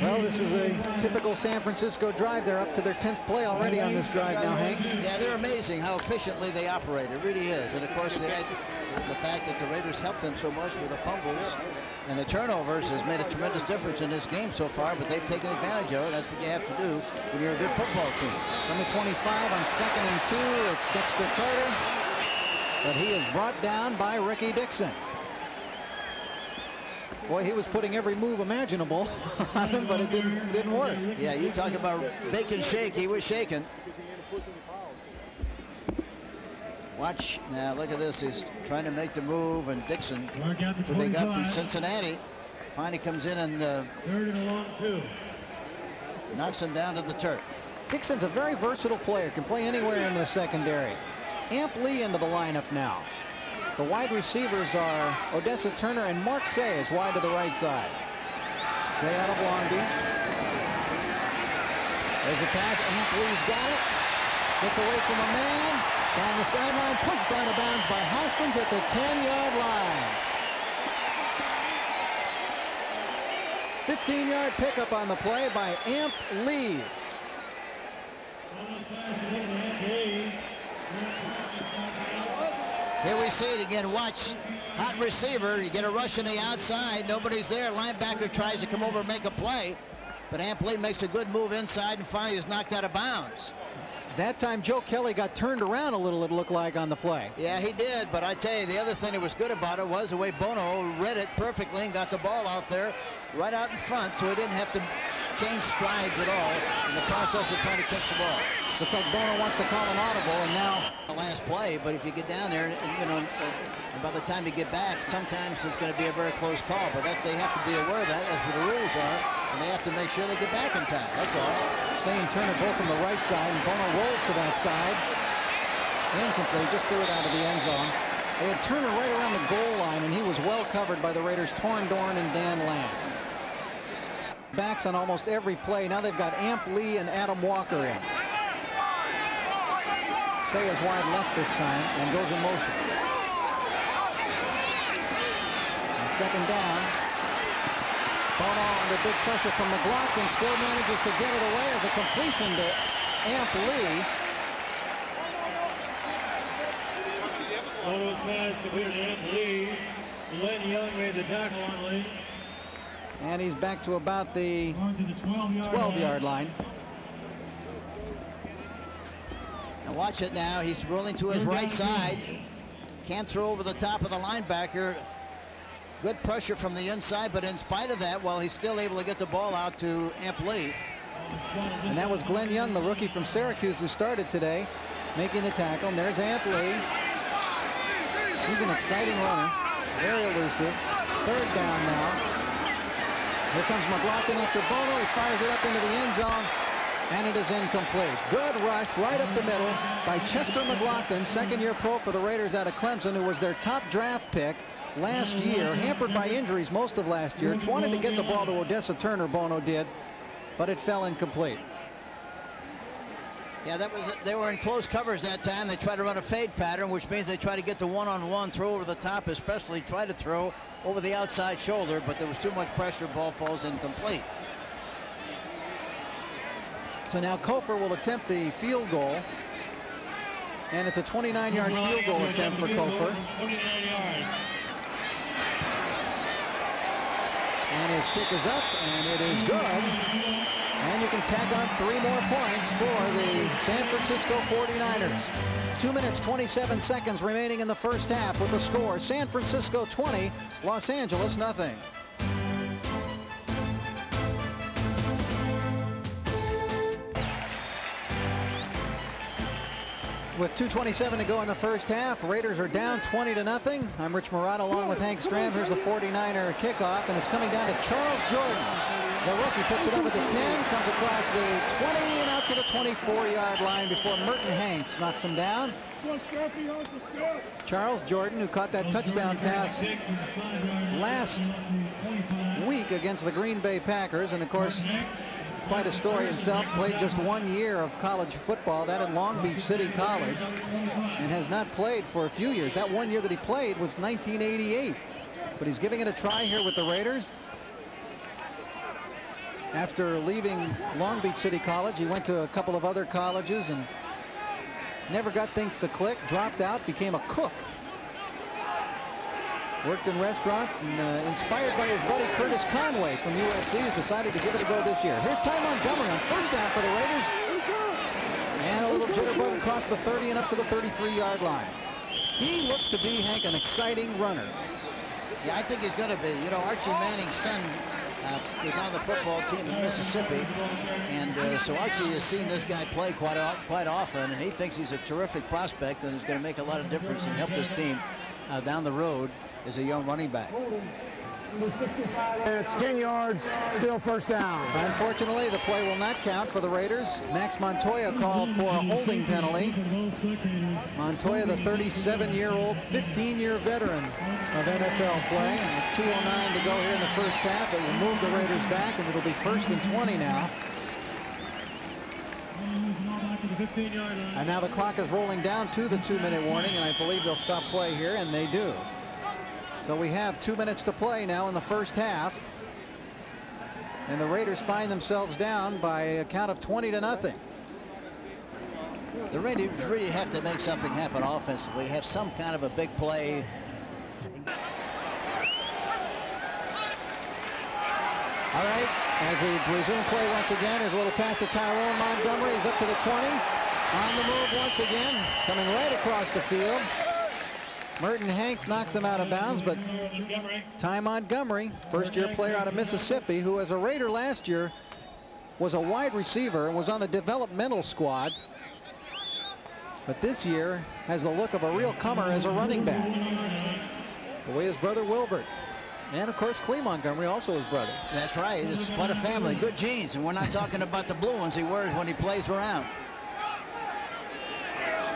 Well, this is a typical San Francisco drive. They're up to their 10th play already on this drive now, Hank. Yeah, they're amazing how efficiently they operate. It really is. And, of course, the fact that the Raiders helped them so much with the fumbles and the turnovers has made a tremendous difference in this game so far, but they've taken advantage of it. That's what you have to do when you're a good football team. Number 25 on 2nd and 2. It's Dexter Carter, but he is brought down by Ricky Dixon. Boy, he was putting every move imaginable on him, but it didn't work. Yeah, you talk about bacon shake. He was shaking. Watch now. Look at this. He's trying to make the move, and Dixon, who they got from Cincinnati, finally comes in and 3rd and a long 2. knocks him down to the turf. Dixon's a very versatile player, can play anywhere in the secondary. Amp Lee into the lineup now. The wide receivers are Odessa Turner and Mark Say is wide to the right side. Say out of Long Beach. There's a pass. Amp Lee's got it. Gets away from a man. Down the sideline. Pushed out of bounds by Hoskins at the 10-yard line. 15-yard pickup on the play by Amp Lee. Here we see it again. Watch. Hot receiver. You get a rush on the outside. Nobody's there. Linebacker tries to come over and make a play. But Amp Lee makes a good move inside and finally is knocked out of bounds. That time Joe Kelly got turned around a little, it looked like, on the play. Yeah, he did. But I tell you, the other thing that was good about it was the way Bono read it perfectly and got the ball out there right out in front, so he didn't have to change strides at all in the process of trying to catch the ball. Looks like Bono wants to call an audible, and now the last play, but if you get down there, and you know, by the time you get back, sometimes it's going to be a very close call, but that, they have to be aware of that. That's what the rules are, and they have to make sure they get back in time. That's all. Say and Turner both from the right side, and Bono rolls to that side. Incomplete, just threw it out of the end zone. They had Turner right around the goal line, and he was well covered by the Raiders' Torn Dorn and Dan Lamb. Backs on almost every play. Now they've got Amp Lee and Adam Walker in. Say is wide left this time and goes in motion. And 2nd down. Bono under big pressure from McLaughlin, still manages to get it away as a completion to Amp Lee. Bono's pass completed to Amp Lee. Len Young made the tackle on Lee. And he's back to about the 12-yard line. Now watch it now. He's rolling to his right side. Can't throw over the top of the linebacker. Good pressure from the inside, but in spite of that, well, he's still able to get the ball out to Lee. And that was Glenn Young, the rookie from Syracuse, who started today, making the tackle. And there's Lee. He's an exciting runner, very elusive. Third down now. Here comes McLaughlin after Bono. He fires it up into the end zone, and it is incomplete. Good rush right up the middle by Chester McLaughlin, second-year pro for the Raiders out of Clemson, who was their top draft pick last year, hampered by injuries most of last year. Wanted to get the ball to Odessa Turner, Bono did, but it fell incomplete. Yeah, they were in close coverage that time. They tried to run a fade pattern, which means they try to get the one-on-one, throw over the top, especially try to throw over the outside shoulder, but there was too much pressure. Ball falls incomplete. So now Kofor will attempt the field goal, and it's a 29-yard field goal attempt for Kofor. And his kick is up, and it is good. And you can tack on 3 more points for the San Francisco 49ers. 2 minutes, 27 seconds remaining in the first half with the score. San Francisco 20, Los Angeles nothing. With 2:27 to go in the first half, Raiders are down 20-0. I'm Rich MAROTTA along with Hank Stram. Here's the 49er kickoff, and it's coming down to Charles Jordan. The rookie puts it up at the 10, comes across the 20 and out to the 24-yard line before Merton Hanks knocks him down. Charles Jordan, who caught that touchdown pass last week against the Green Bay Packers, and of course, quite a story himself. Played just 1 year of college football, that at Long Beach City College, and has not played for a few years. That 1 year that he played was 1988, but he's giving it a try here with the Raiders. After leaving Long Beach City College, he went to a couple of other colleges and never got things to click, dropped out, became a cook. Worked in restaurants, and inspired by his buddy Curtis Conway from USC, has decided to give it a go this year. Here's Ty Montgomery on first down for the Raiders. And a little jitterbug across the 30 and up to the 33-yard line. He looks to be, Hank, an exciting runner. Yeah, I think he's going to be. You know, Archie Manning's son was on the football team in Mississippi, and so Archie has seen this guy play quite often, and he thinks he's a terrific prospect and is going to make a lot of difference and help this team down the road as a young running back. It's 10 yards, still first down. Unfortunately, the play will not count for the Raiders. Max Montoya called for a holding penalty. Montoya, the 37-year-old, 15-year veteran of NFL play. And with 2:09 to go here in the first half, it will move the Raiders back, and it'll be 1st and 20 now. And now the clock is rolling down to the 2-minute warning, and I believe they'll stop play here, and they do. So we have 2 minutes to play now in the first half. And the Raiders find themselves down by a count of 20-0. The Raiders really have to make something happen offensively, have some kind of a big play. All right, as we resume play once again, there's a little pass to Tyrone Montgomery. He's up to the 20. On the move once again, coming right across the field. Merton Hanks knocks him out of bounds, but Ty Montgomery, first-year player out of Mississippi, who as a Raider last year was a wide receiver and was on the developmental squad, but this year has the look of a real comer as a running back. The way his brother Wilbert, and of course Clee Montgomery, also his brother. That's right. It's quite a family. Good genes, and we're not talking about the blue ones he wears when he plays around.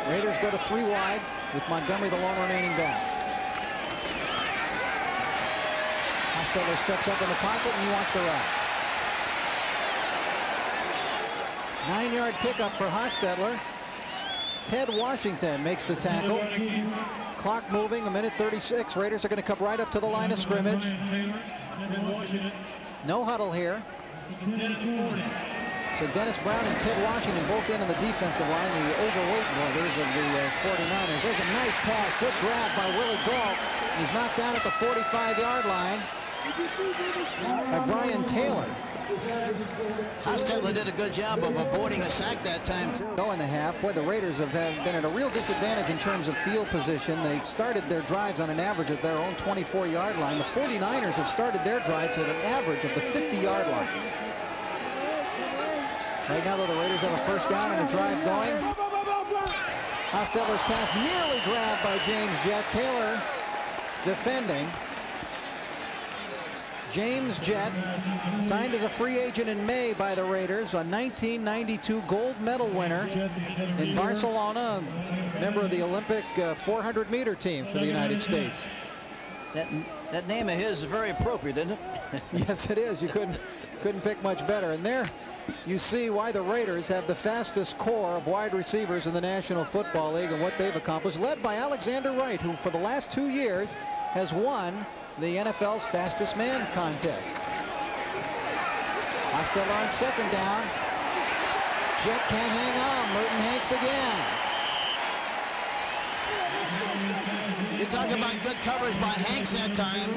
Raiders go to 3 wide with Montgomery the lone remaining back. Hostetler steps up in the pocket, and he wants to run. 9-yard pickup for Hostetler. Ted Washington makes the tackle. Clock moving, 1:36. Raiders are going to come right up to the line of scrimmage. No huddle here. So Dennis Brown and Ted Washington both in on the defensive line, the overweight brothers of the 49ers. There's a nice pass, good grab by Willie Gault. He's knocked down at the 45-yard line by Brian Taylor. Hostetler did a good job of avoiding a sack that time, too. Go in the half. Boy, the Raiders have been at a real disadvantage in terms of field position. They've started their drives on an average at their own 24-yard line. The 49ers have started their drives at an average of the 50-yard line. Right now, though, the Raiders have a first down and a drive going. Hostetler's pass nearly grabbed by James Jett. Taylor defending. James Jett, signed as a free agent in May by the Raiders, a 1992 gold medal winner in Barcelona, member of the Olympic 400-meter team for the United States. That name of his is very appropriate, isn't it? Yes, it is. You couldn't pick much better. And there you see why the Raiders have the fastest core of wide receivers in the National Football League and what they've accomplished, led by Alexander Wright, who for the last 2 years has won the NFL's fastest man contest. Hostetler on second down. Jett can't hang on. Merton Hanks again. You're talking about good coverage by Hanks that time.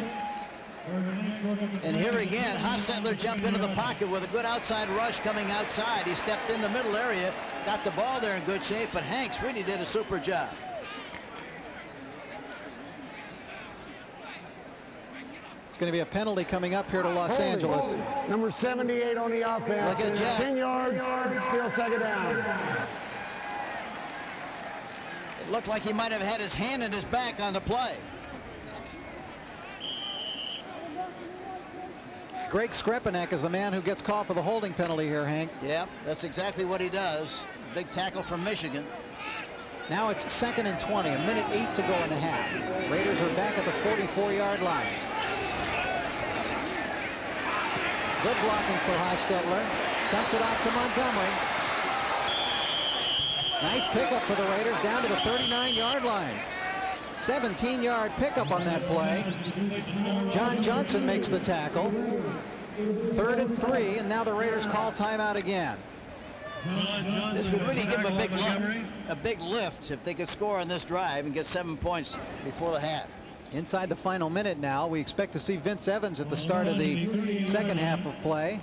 And here again, Hostetler jumped into the pocket with a good outside rush coming outside. He stepped in the middle area, got the ball there in good shape, but Hanks really did a super job. Going to be a penalty coming up here to Los Angeles. Number 78 on the offense. Look at Jett. 10 yards, still second down. It looked like he might have had his hand in his back on the play. Greg Skrepenek is the man who gets called for the holding penalty here, Hank. Yeah, that's exactly what he does. Big tackle from Michigan. Now it's 2nd and 20, a minute 8 to go in the half. Raiders are back at the 44-yard line. Good blocking for Hostetler. Dumps it off to Montgomery. Nice pickup for the Raiders down to the 39-yard line. 17-yard pickup on that play. John Johnson makes the tackle. 3rd and 3, and now the Raiders call timeout again. This would really give them a big lift if they could score on this drive and get 7 points before the half. Inside the final minute now, we expect to see Vince Evans at the start of the second half of play.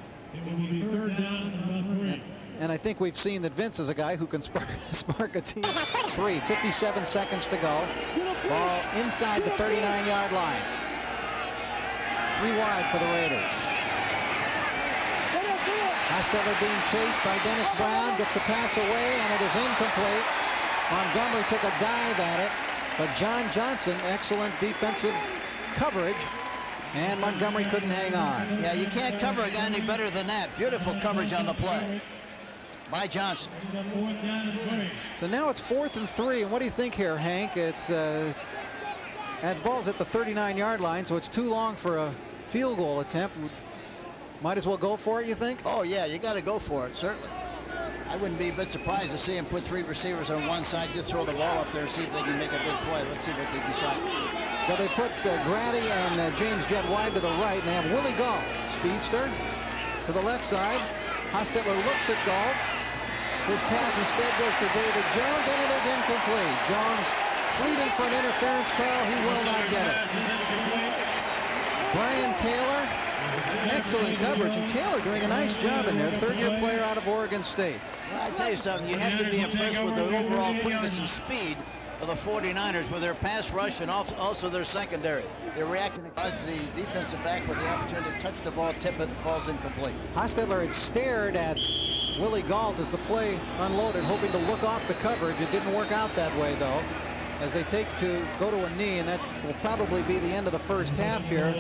And I think we've seen that Vince is a guy who can spark a team. 57 seconds to go. Ball inside the 39-yard line. 3 wide for the Raiders. Hostetler being chased by Dennis Brown, gets the pass away, and it is incomplete. Montgomery took a dive at it. But John Johnson, excellent defensive coverage, and Montgomery couldn't hang on. Yeah, you can't cover a guy any better than that. Beautiful coverage on the play by Johnson. So now it's 4th and 3, and what do you think here, Hank? It's that ball's at the 39-yard line, so it's too long for a field goal attempt. Might as well go for it, you think? Oh, yeah, you got to go for it, certainly. I wouldn't be a bit surprised to see him put 3 receivers on one side, just throw the ball up there and see if they can make a big play. Let's see what they decide. Well, they put Grady and James Jett wide to the right, and they have Willie Gault, speedster, to the left side. Hostetler looks at Gault. His pass instead goes to David Jones, and it is incomplete. Jones pleading for an interference call. He will not get it. Brian Taylor, excellent coverage, and Taylor doing a nice job in there, 3rd-year player out of Oregon State. Well, I tell you something, you have to be impressed with the overall quickness and speed of the 49ers with their pass rush and also their secondary. They're reacting as the defensive back with the opportunity to touch the ball, tip it, and falls incomplete. Hostetler had stared at Willie Gault as the play unloaded, hoping to look off the coverage. It didn't work out that way, though, as they go to a knee, and that will probably be the end of the first half here.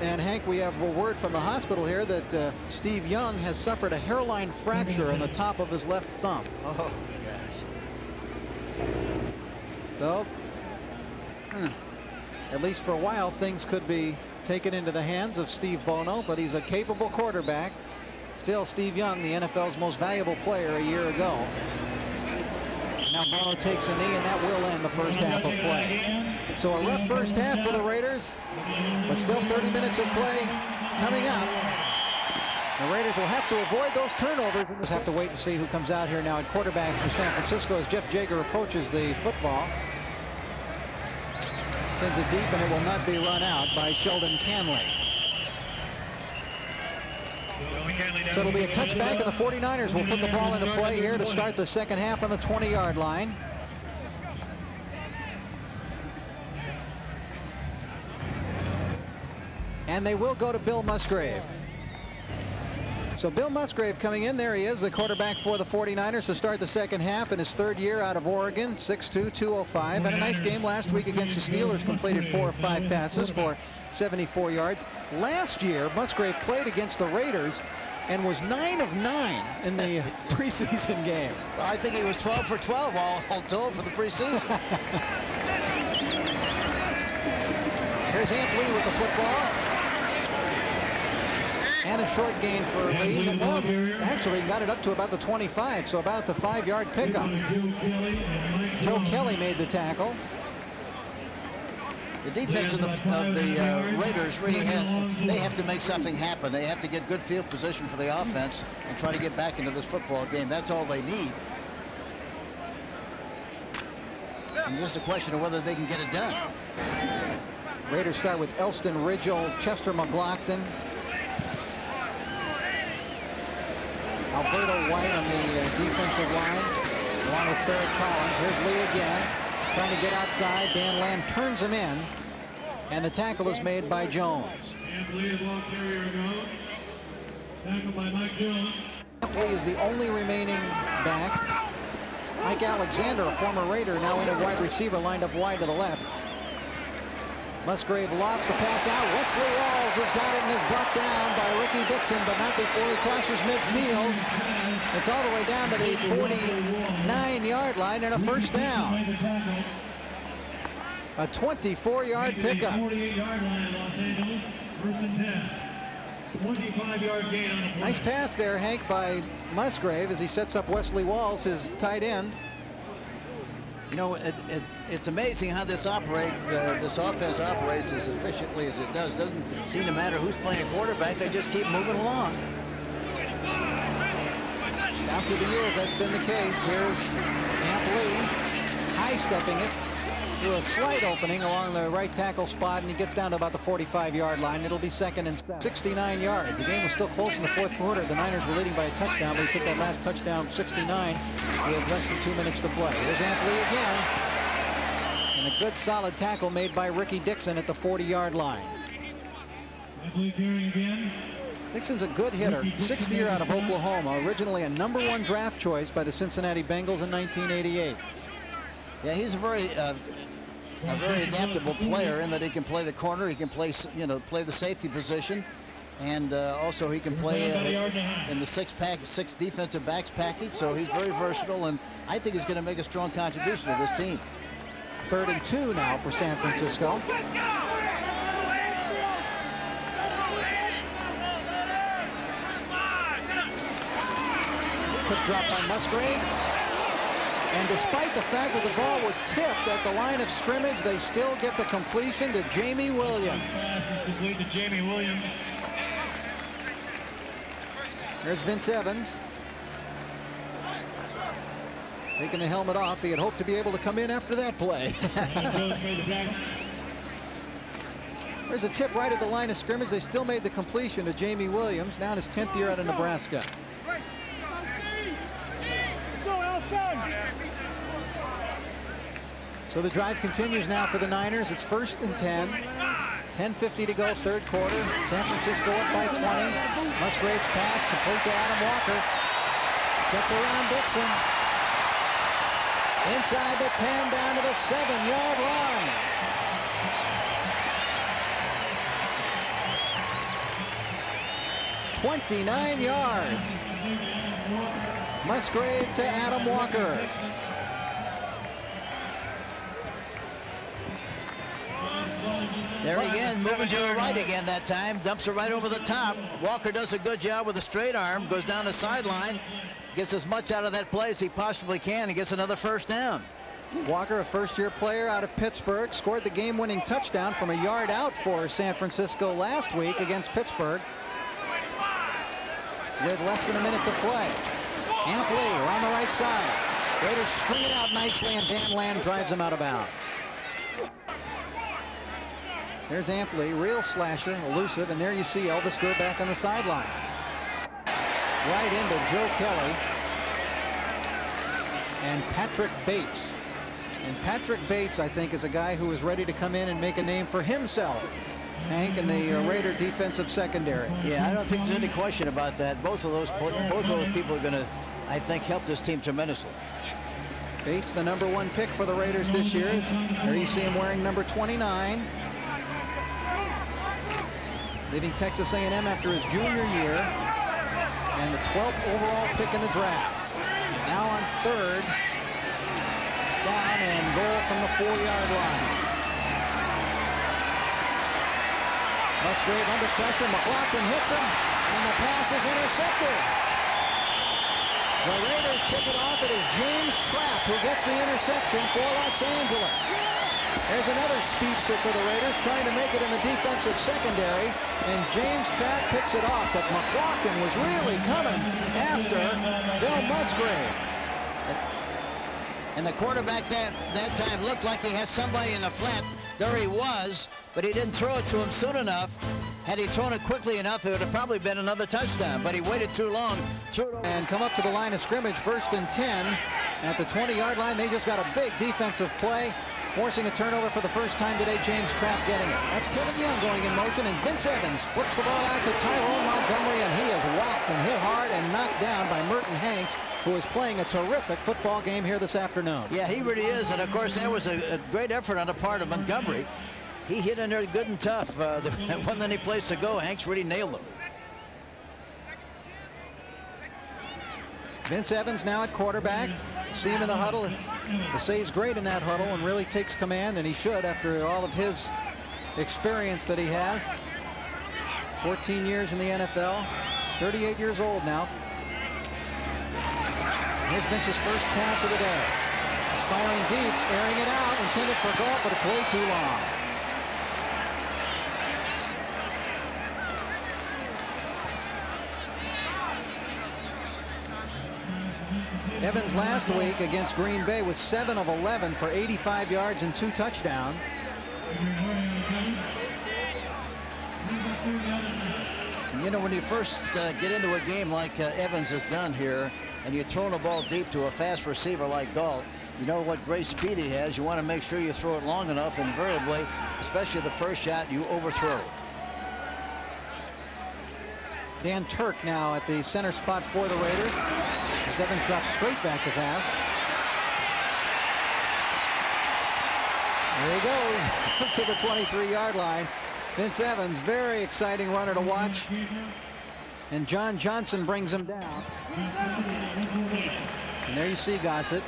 And Hank, we have a word from the hospital here that Steve Young has suffered a hairline fracture on the top of his left thumb. Oh, gosh. So, at least for a while, things could be taken into the hands of Steve Bono, but he's a capable quarterback. Still, Steve Young, the NFL's most valuable player a year ago. Now Bono takes a knee, and that will end the first half of play. So a rough first half for the Raiders, but still 30 minutes of play coming up. The Raiders will have to avoid those turnovers. We'll just have to wait and see who comes out here now at quarterback for San Francisco as Jeff Jager approaches the football. Sends it deep, and it will not be run out by Sheldon Canley. So it'll be a touchback, and the 49ers will put the ball into play here to start the second half on the 20-yard line. And they will go to Bill Musgrave. So Bill Musgrave coming in. There he is, the quarterback for the 49ers to start the second half in his third year out of Oregon. 6'2", 205. Had a nice game last week against the Steelers. Completed 4 of 5 passes for 74 yards. Last year, Musgrave played against the Raiders and was 9 of 9 in the preseason game. Well, I think he was 12 for 12 all told for the preseason. Here's Amp Lee with the football. And a short gain for Lee. Well, actually got it up to about the 25, so about the 5-yard pickup. Joe Kelly made the tackle. The defense of the Raiders really they have to make something happen. They have to get good field position for the offense and try to get back into this football game. That's all they need. And just a question of whether they can get it done. Raiders start with Elston Ridgell, Chester McLaughlin, Alberto White on the defensive line, along with Ferret Collins. Here's Lee again, trying to get outside. Dan Land turns him in, and the tackle is made by Jones. Lee is the only remaining back. Mike Alexander, a former Raider, now in a wide receiver, lined up wide to the left. Musgrave lofts the pass out. Wesley Walls has got it and is brought down by Ricky Dixon, but not before he crosses midfield. It's all the way down to the 49-yard line and a first down. A 24-yard pickup. 48-yard line, Los Angeles, first and 10. 25-yard gain on the play. Nice pass there, Hank, by Musgrave as he sets up Wesley Walls, his tight end. You know, it's amazing how this offense operates as efficiently as it does. Doesn't seem to matter who's playing quarterback. They just keep moving along. Down through the years, that's been the case. Here's Amp Lee high-stepping it through a slight opening along the right tackle spot, and he gets down to about the 45-yard line. It'll be second and 69 yards. The game was still close in the fourth quarter. The Niners were leading by a touchdown, but he took that last touchdown 69 with less than 2 minutes to play. Here's Amp Lee again. And a good solid tackle made by Ricky Dixon at the 40-yard line. Amp Lee carrying again. Dixon's a good hitter, 6th year out of Oklahoma, originally a #1 draft choice by the Cincinnati Bengals in 1988. Yeah, he's a very adaptable player in that he can play the corner, he can play, play the safety position, and also he can play in the six defensive backs package. So he's very versatile, and I think he's going to make a strong contribution to this team. 3rd and 2 now for San Francisco. Quick drop by Musgrave. And despite the fact that the ball was tipped at the line of scrimmage, they still get the completion to Jamie Williams. Pass is complete to Jamie Williams. There's Vince Evans. Taking the helmet off. He had hoped to be able to come in after that play. There's a tip right at the line of scrimmage. They still made the completion to Jamie Williams, now in his 10th year out of Nebraska. So the drive continues now for the Niners. It's 1st and 10. 10:50 to go, third quarter. San Francisco up by 20. Musgrave's pass complete to Adam Walker. Gets around Dixon. Inside the 10, down to the 7-yard line. "29 yards. Musgrave to Adam Walker. There again, moving to the right again that time. Dumps it right over the top. Walker does a good job with a straight arm. Goes down the sideline. Gets as much out of that play as he possibly can. He gets another first down. Walker, a first-year player out of Pittsburgh, scored the game-winning touchdown from a yard out for San Francisco last week against Pittsburgh with less than a minute to play. Amp Lee on the right side. Raiders string it out nicely, and Dan Land drives him out of bounds. There's Amp Lee, real slasher, elusive, and there you see Elvis Grbac on the sidelines. right into Joe Kelly and Patrick Bates. And Patrick Bates, I think, is a guy who is ready to come in and make a name for himself, Hank, in the Raider defensive secondary. Yeah, I don't think there's any question about that. Both of those people are going to, I think, help this team tremendously. Bates, the #1 pick for the Raiders this year. There you see him wearing number 29. Leaving Texas A&M after his junior year. And the 12th overall pick in the draft. Now on third. Down and goal from the 4-yard line. Musgrave under pressure. McLaughlin hits him. And the pass is intercepted. The Raiders pick it off. It is James Trapp who gets the interception for Los Angeles. There's another speedster for the Raiders trying to make it in the defensive secondary. And James Trapp picks it off. But McLaughlin was really coming after Bill Musgrave. And the quarterback that time looked like he had somebody in the flat. There he was, but he didn't throw it to him soon enough. Had he thrown it quickly enough, it would have probably been another touchdown, but he waited too long. And come up to the line of scrimmage, 1st and 10 at the 20-yard line. They just got a big defensive play, forcing a turnover for the first time today. James Trapp getting it. That's Kevin Young going in motion, and Vince Evans flips the ball out to Tyrone Montgomery, and he is whacked and hit hard and knocked down by Merton Hanks, who is playing a terrific football game here this afternoon. Yeah, he really is, and of course that was a great effort on the part of Montgomery. He hit in there good and tough. There wasn't any place to go. Hanks really nailed him. Vince Evans now at quarterback. See him in the huddle. They say he's great in that huddle and really takes command, and he should after all of his experience that he has. 14 years in the NFL. 38 years old now. Here's Vince's first pass of the day. He's firing deep, airing it out, intended for a goal, but it's way too long. Evans last week against Green Bay was 7 of 11 for 85 yards and 2 touchdowns. You know, when you first get into a game like Evans has done here, and you're throwing a ball deep to a fast receiver like Galt, you know what great speed he has. You want to make sure you throw it long enough, invariably, especially the first shot, you overthrow it. Dan Turk now at the center spot for the Raiders. As Evans drops straight back to pass. There he goes to the 23-yard line. Vince Evans, very exciting runner to watch. And John Johnson brings him down. And there you see Gossett.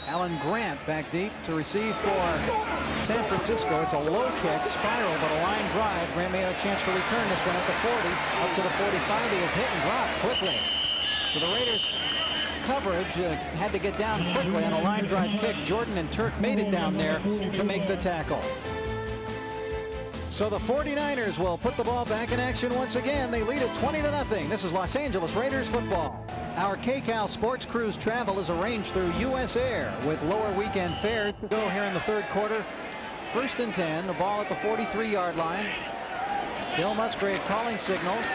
Alan Grant back deep to receive for San Francisco. It's a low kick, spiral, but a line drive. Grant may have a chance to return this one at the 40. Up to the 45. He is hit and dropped quickly. So the Raiders coverage had to get down quickly on a line drive kick. Jordan and Turk made it down there to make the tackle. So the 49ers will put the ball back in action once again. They lead it 20-0. This is Los Angeles Raiders football. Our KCAL Sports Cruise travel is arranged through U.S. Air with lower weekend fares to go here in the third quarter. 1st and 10, the ball at the 43-yard line. Bill Musgrave calling signals.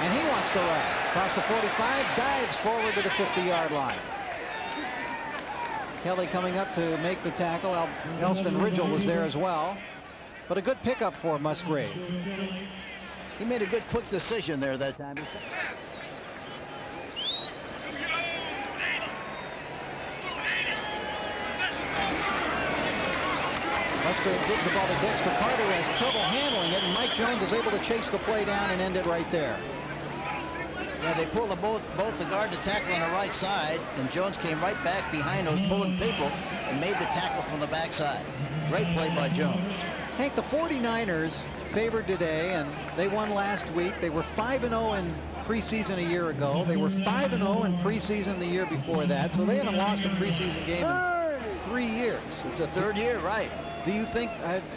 And he wants to run. Across the 45, dives forward to the 50-yard line. Kelly coming up to make the tackle. Elston Ridgel was there as well. But a good pickup for Musgrave. He made a good quick decision there that time. Musgrave gives the ball to Dexter Carter, who has trouble handling it, and Mike Jones is able to chase the play down and end it right there. Yeah, they pulled both the guard and the tackle on the right side, and Jones came right back behind those pulling people and made the tackle from the backside. Great play by Jones. Hank, the 49ers favored today, and they won last week. They were 5-0 in preseason a year ago. They were 5-0 in preseason the year before that, so they haven't lost a preseason game in 3 years. It's the 3rd year, right? Do you think,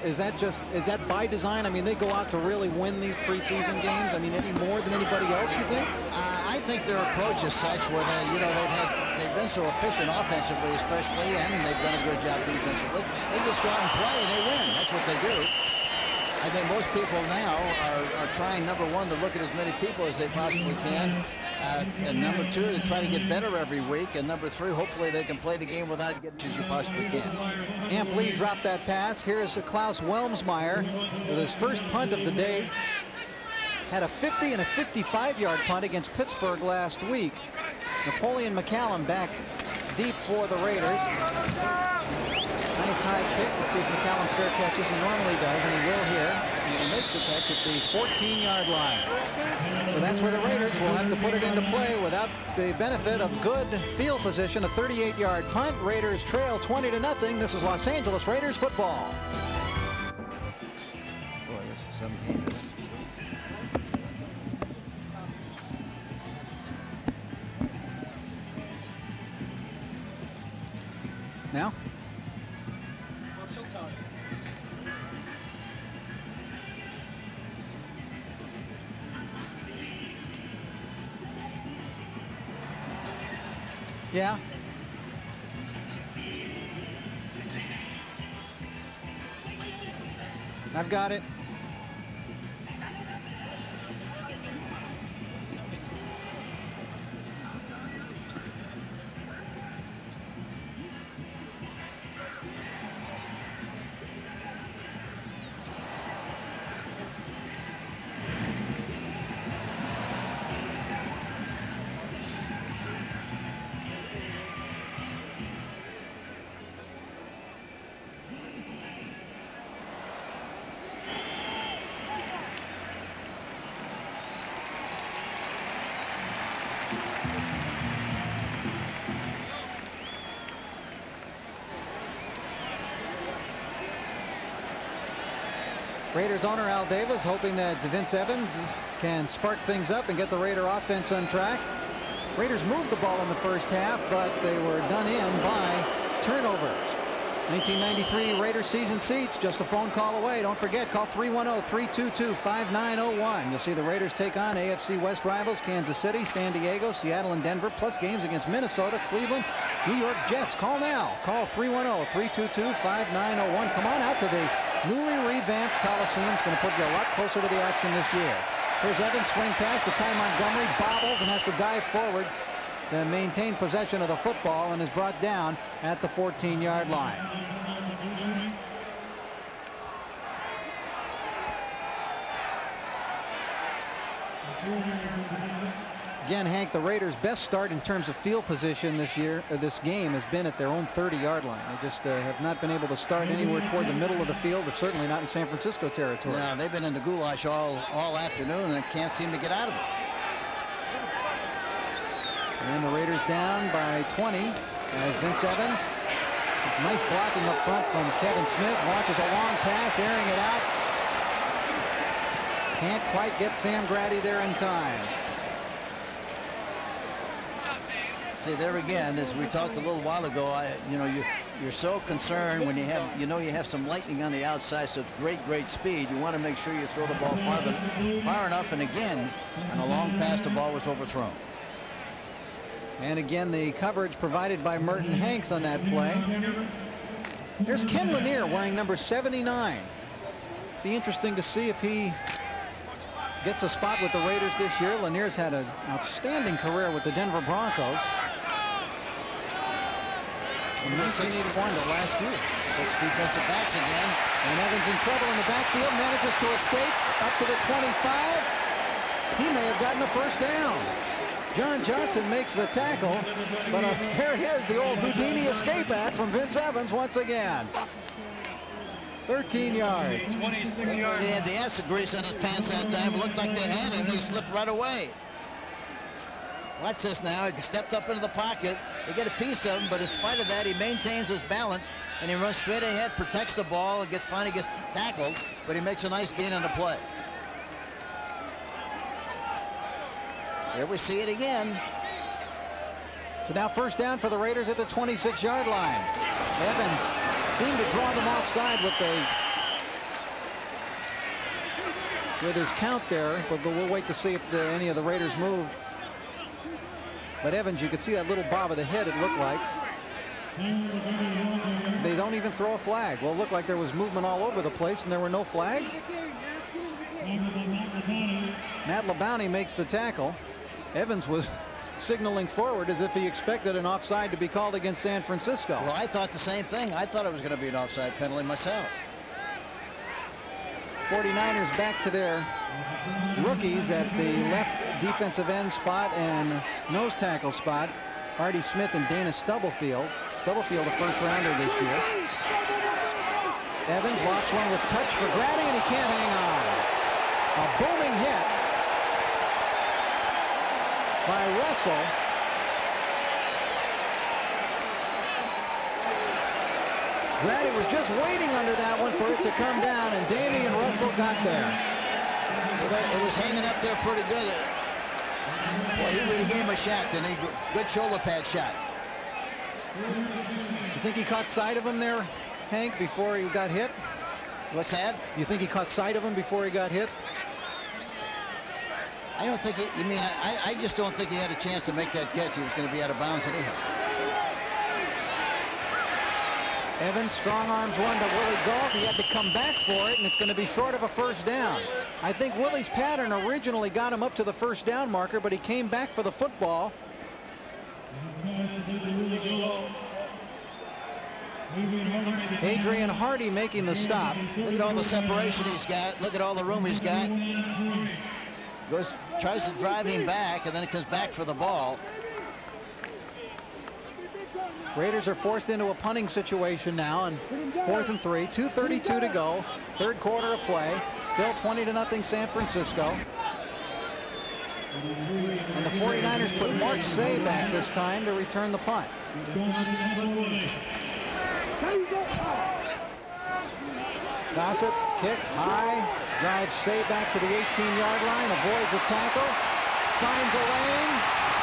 is that by design? I mean, they go out to really win these preseason games. I mean, any more than anybody else, you think? I think their approach is such where they've been so efficient offensively, especially, and they've done a good job defensively. They just go out and play and they win. That's what they do. I think most people now are trying, number one, to look at as many people as they possibly can. And number two, to try to get better every week. And number three, hopefully they can play the game without getting as you possibly can. Amp Lee dropped that pass. Here's Klaus Wellmsmeyer with his first punt of the day. Had a 50 and a 55-yard punt against Pittsburgh last week. Napoleon McCallum back deep for the Raiders. Nice high kick. Let's see if McCallum fair catches. He normally does, and he will here. And he makes the catch at the 14-yard line. So that's where the Raiders will have to put it into play without the benefit of good field position. A 38-yard punt. Raiders trail 20-0. This is Los Angeles Raiders football. Boy, this is some game. Now. Yeah. I've got it. Raiders owner Al Davis hoping that Vince Evans can spark things up and get the Raider offense on track. Raiders moved the ball in the first half, but they were done in by turnovers. 1993 Raiders season seats, just a phone call away. Don't forget, call 310-322-5901. You'll see the Raiders take on AFC West rivals Kansas City, San Diego, Seattle, and Denver, plus games against Minnesota, Cleveland, New York Jets. Call now. Call 310-322-5901. Come on out to the newly revamped Coliseum. It's going to put you a lot closer to the action this year. Here's Evans, swing pass to Ty Montgomery, bobbles and has to dive forward to maintain possession of the football and is brought down at the 14-yard line. Again, Hank, the Raiders' best start in terms of field position this year, this game, has been at their own 30-yard line. They just have not been able to start anywhere toward the middle of the field, or certainly not in San Francisco territory. No, they've been in the goulash all afternoon and can't seem to get out of it. And the Raiders down by 20 as Vince Evans, nice blocking up front from Kevin Smith, launches a long pass, airing it out. Can't quite get Sam Grady there in time. See, there again, as we talked a little while ago, you're so concerned when you have some lightning on the outside, so it's great speed. You want to make sure you throw the ball far enough, and again, on a long pass, the ball was overthrown. And again, the coverage provided by Merton Hanks on that play. There's Ken Lanier wearing number 79. Be interesting to see if he gets a spot with the Raiders this year. Lanier's had an outstanding career with the Denver Broncos. From 1981 to last year. 6 defensive backs again. And Evans in trouble in the backfield, manages to escape up to the 25. He may have gotten a first down. John Johnson makes the tackle, but here it is, the old Houdini escape act from Vince Evans once again. 13 yards. 26 yards. They had the acid grease on his pants that time. It looked like they had him, and he slipped right away. Watch this now. He stepped up into the pocket. They get a piece of him, but in spite of that, he maintains his balance, and he runs straight ahead, protects the ball, and finally gets tackled, but he makes a nice gain on the play. There we see it again. So now first down for the Raiders at the 26-yard line. Evans seemed to draw them offside with his count there, but we'll wait to see if any of the Raiders moved. But Evans, you could see that little bob of the head, it looked like. They don't even throw a flag. Well, it looked like there was movement all over the place, and there were no flags. Matt LeBounty makes the tackle. Evans was signaling forward as if he expected an offside to be called against San Francisco. Well, I thought the same thing. I thought it was going to be an offside penalty myself. 49ers back to their rookies at the left defensive end spot and nose tackle spot. Artie Smith and Dana Stubblefield. Stubblefield, a first-rounder this year. Evans locks one with touch for Grady, and he can't hang on. A booming hit by Russell. Grady was just waiting under that one for it to come down, and Damian Russell got there. So it was hanging up there pretty good. Boy, he really gave him a shot, didn't he? Good shoulder pad shot. You think he caught sight of him there, Hank, before he got hit? What's that? Do you think he caught sight of him before he got hit? I don't think I just don't think he had a chance to make that catch. He was going to be out of bounds anyhow. Evans strong arms one to Willie Gault. He had to come back for it, and it's going to be short of a first down. I think Willie's pattern originally got him up to the first down marker, but he came back for the football. Adrian Hardy making the stop. Look at all the separation he's got. Look at all the room he's got. Tries to drive him back, and then it comes back for the ball. Raiders are forced into a punting situation now on 4th and 3. 2:32 to go. Third quarter of play. Still 20-0 San Francisco. And the 49ers put Mark Say back this time to return the punt. Gossett kick high, drives Say back to the 18-yard line, avoids a tackle, finds a lane,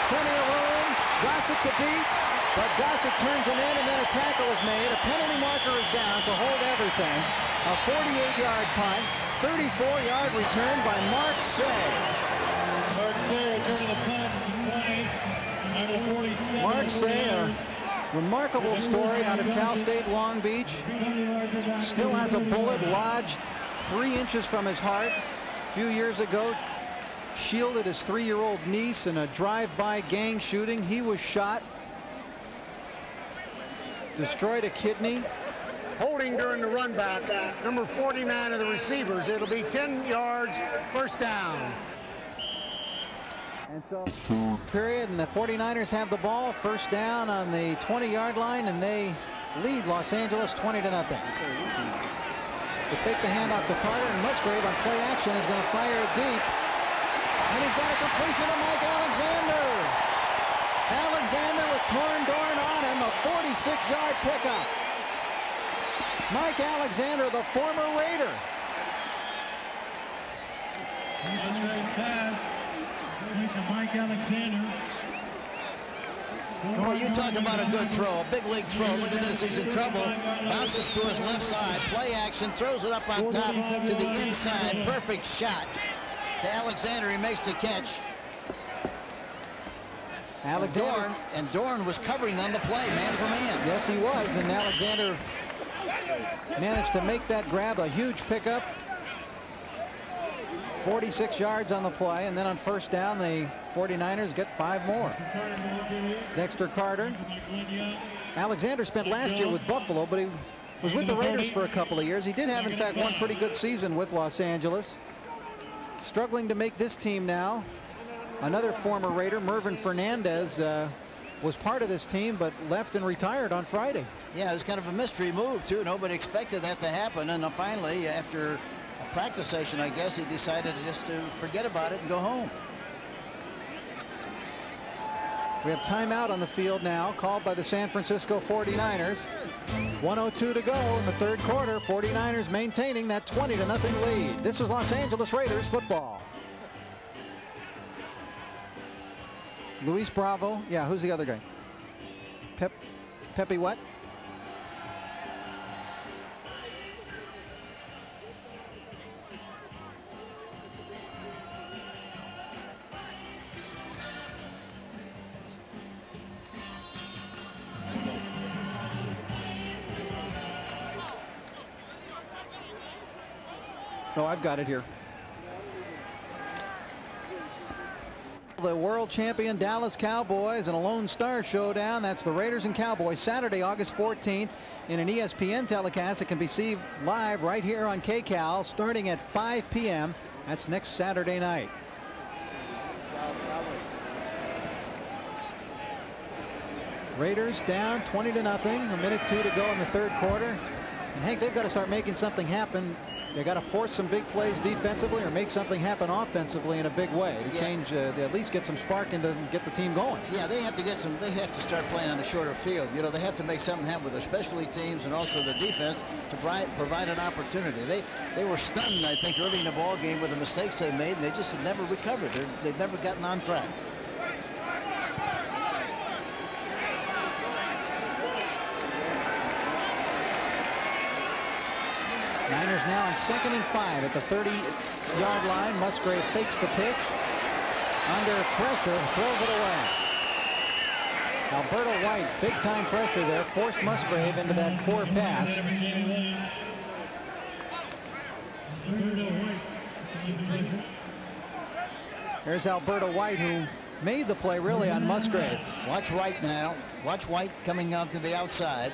plenty of room, Gossett to beat, but Gossett turns him in, and then a tackle is made. A penalty marker is down, so hold everything. A 48-yard punt, 34-yard return by Mark Say. Mark Say, a remarkable story out of Cal State Long Beach. Still has a bullet lodged 3 inches from his heart. A few years ago, shielded his 3-year-old niece in a drive-by gang shooting. He was shot, destroyed a kidney. Holding during the run back, number 49 of the receivers. It'll be 10 yards, first down. And so, period, and the 49ers have the ball, first down on the 20-yard line, and they lead Los Angeles 20-0. They fake the handoff to Carter, and Musgrave on play action is going to fire it deep. And he's got a completion to Mike Alexander. Alexander with torn Dorn on him, a 46-yard pickup. Mike Alexander, the former Raider. That's right, pass. Mike Alexander. Oh, you talk about a good throw, a big league throw. Look at this, he's in trouble. Bounces to his left side, play action, throws it up on top to the inside. Perfect shot to Alexander. He makes the catch. Alexander. Dorn was covering on the play, man for man. Yes, he was, and Alexander managed to make that grab, a huge pickup. 46 yards on the play, and then on first down, the 49ers get 5 more. Dexter Carter. Alexander spent last year with Buffalo, but he was with the Raiders for a couple of years. He did have, in fact, one pretty good season with Los Angeles. Struggling to make this team now. Another former Raider, Mervin Fernandez, was part of this team, but left and retired on Friday. Yeah, it was kind of a mystery move, too. Nobody expected that to happen, and finally, after a practice session, I guess, he decided just to forget about it and go home. We have timeout on the field now, called by the San Francisco 49ers. 1:02 to go in the third quarter. 49ers maintaining that 20-0 lead. This is Los Angeles Raiders football. Luis Bravo. Yeah, who's the other guy? Pepe what? No, I've got it here. The world champion Dallas Cowboys and a Lone Star showdown. That's the Raiders and Cowboys Saturday, August 14th in an ESPN telecast that can be seen live right here on KCAL starting at 5 p.m. That's next Saturday night. Raiders down 20-0. A minute 2 to go in the third quarter. And Hank, they've got to start making something happen. They got to force some big plays defensively or make something happen offensively in a big way to change, at least get some spark and to get the team going. Yeah, they have to get some. They have to start playing on a shorter field. You know, they have to make something happen with their specialty teams and also their defense to provide an opportunity. They were stunned, I think, early in the ball game with the mistakes they made, and they just have never recovered. They've never gotten on track. Niners now on 2nd and 5 at the 30-yard line. Musgrave fakes the pitch. Under pressure, throws it away. Alberto White, big-time pressure there, forced Musgrave into that poor pass. There's Alberto White, who made the play really on Musgrave. Watch White now. Watch White coming out to the outside.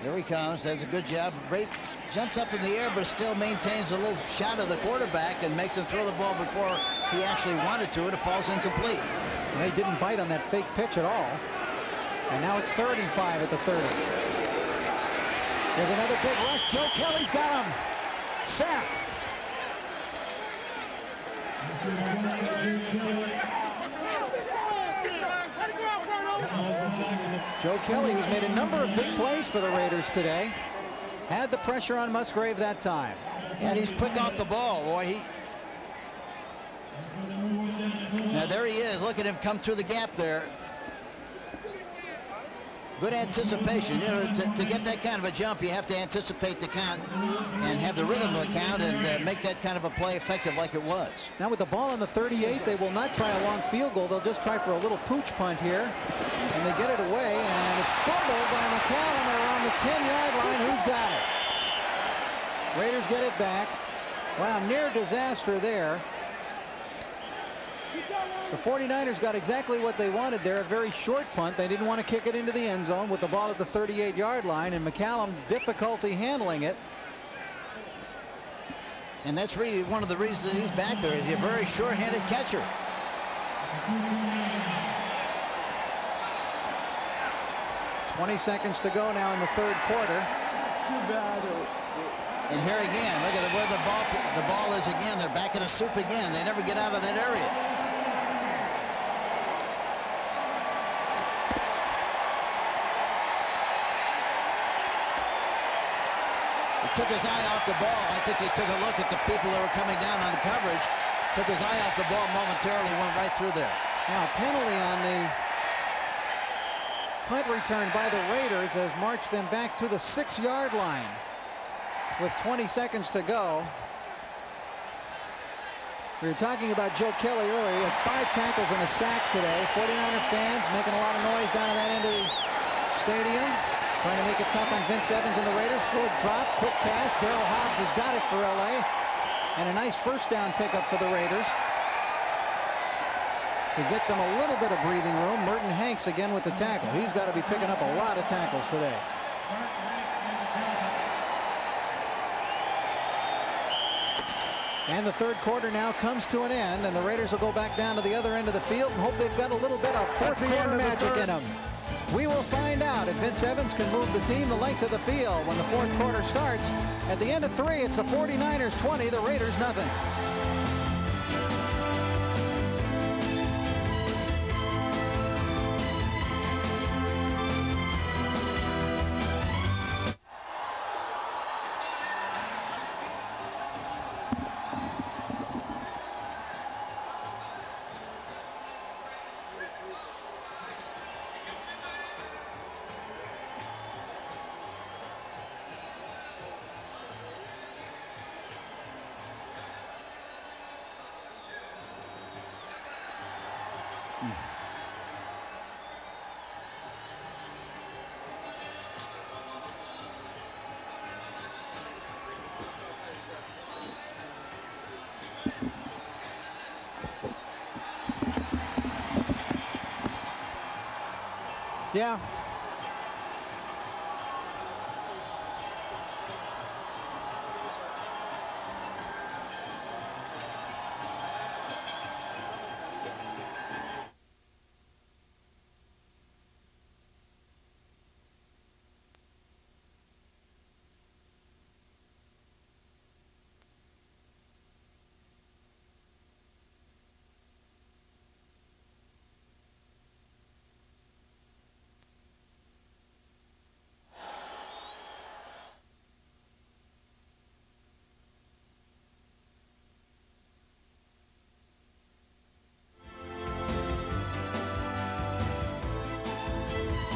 Here he comes. Does a good job. Great. Jumps up in the air, but still maintains a little shot of the quarterback and makes him throw the ball before he actually wanted to. It falls incomplete. They didn't bite on that fake pitch at all. And now it's 3rd and 5 at the 30. There's another big rush. Joe Kelly's got him. Sacked. Joe Kelly, who's made a number of big plays for the Raiders today, had the pressure on Musgrave that time. And he's quick off the ball, boy. Now there he is. Look at him come through the gap there. Good anticipation. You know, to get that kind of a jump, you have to anticipate the count and have the rhythm of the count and make that kind of a play effective like it was. Now with the ball on the 38, they will not try a long field goal. They'll just try for a little pooch punt here. And they get it away, and it's fumbled by McCallum around the 10-yard line. Who's got it? Raiders get it back. Wow, near disaster there. The 49ers got exactly what they wanted there, a very short punt. They didn't want to kick it into the end zone with the ball at the 38-yard line, and McCallum difficulty handling it. And that's really one of the reasons he's back there. He's a very sure-handed catcher. $20 seconds to go now in the third quarter. And here again, look at where the ball is again. They're back in a soup again. They never get out of that area. He took his eye off the ball. I think he took a look at the people that were coming down on the coverage. Took his eye off the ball momentarily, went right through there. Now, penalty on the punt return by the Raiders has marched them back to the 6-yard line with 20 seconds to go. We were talking about Joe Kelly earlier. He has 5 tackles and a sack today. 49er fans making a lot of noise down at that end of the stadium, trying to make it tough on Vince Evans and the Raiders. Short drop, quick pass. Darryl Hobbs has got it for LA. And a nice first down pickup for the Raiders to get them a little bit of breathing room. Merton Hanks again with the tackle. He's got to be picking up a lot of tackles today. And the third quarter now comes to an end, and the Raiders will go back down to the other end of the field and hope they've got a little bit of fourth quarter magic in them. We will find out if Vince Evans can move the team the length of the field when the fourth quarter starts. At the end of 3, it's the 49ers 20, the Raiders nothing. Yeah.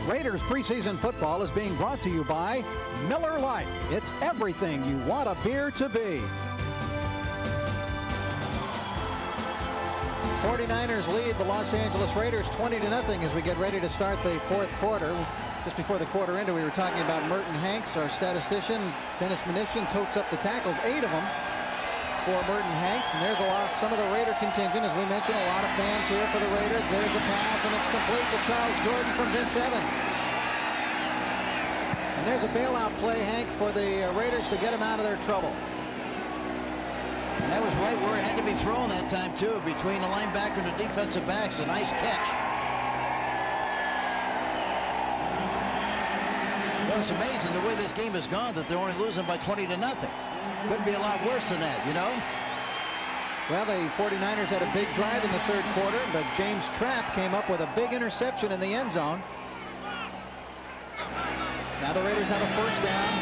Raiders preseason football is being brought to you by Miller Lite. It's everything you want a beer to be. 49ers lead the Los Angeles Raiders 20-0 as we get ready to start the fourth quarter. Just before the quarter ended, we were talking about Merton Hanks, our statistician. Dennis Mnuchin totes up the tackles, 8 of them for Merton Hanks. And there's some of the Raider contingent. As we mentioned, a lot of fans here for the Raiders. There's a pass, and it's complete to Charles Jordan from Vince Evans. And there's a bailout play, Hank, for the Raiders to get him out of their trouble. And that was right where it had to be thrown that time, too, between the linebacker and the defensive backs. A nice catch. It was amazing the way this game has gone, that they're only losing by 20-0. Could be a lot worse than that, you know? Well, the 49ers had a big drive in the third quarter, but James Trapp came up with a big interception in the end zone. Now the Raiders have a first down.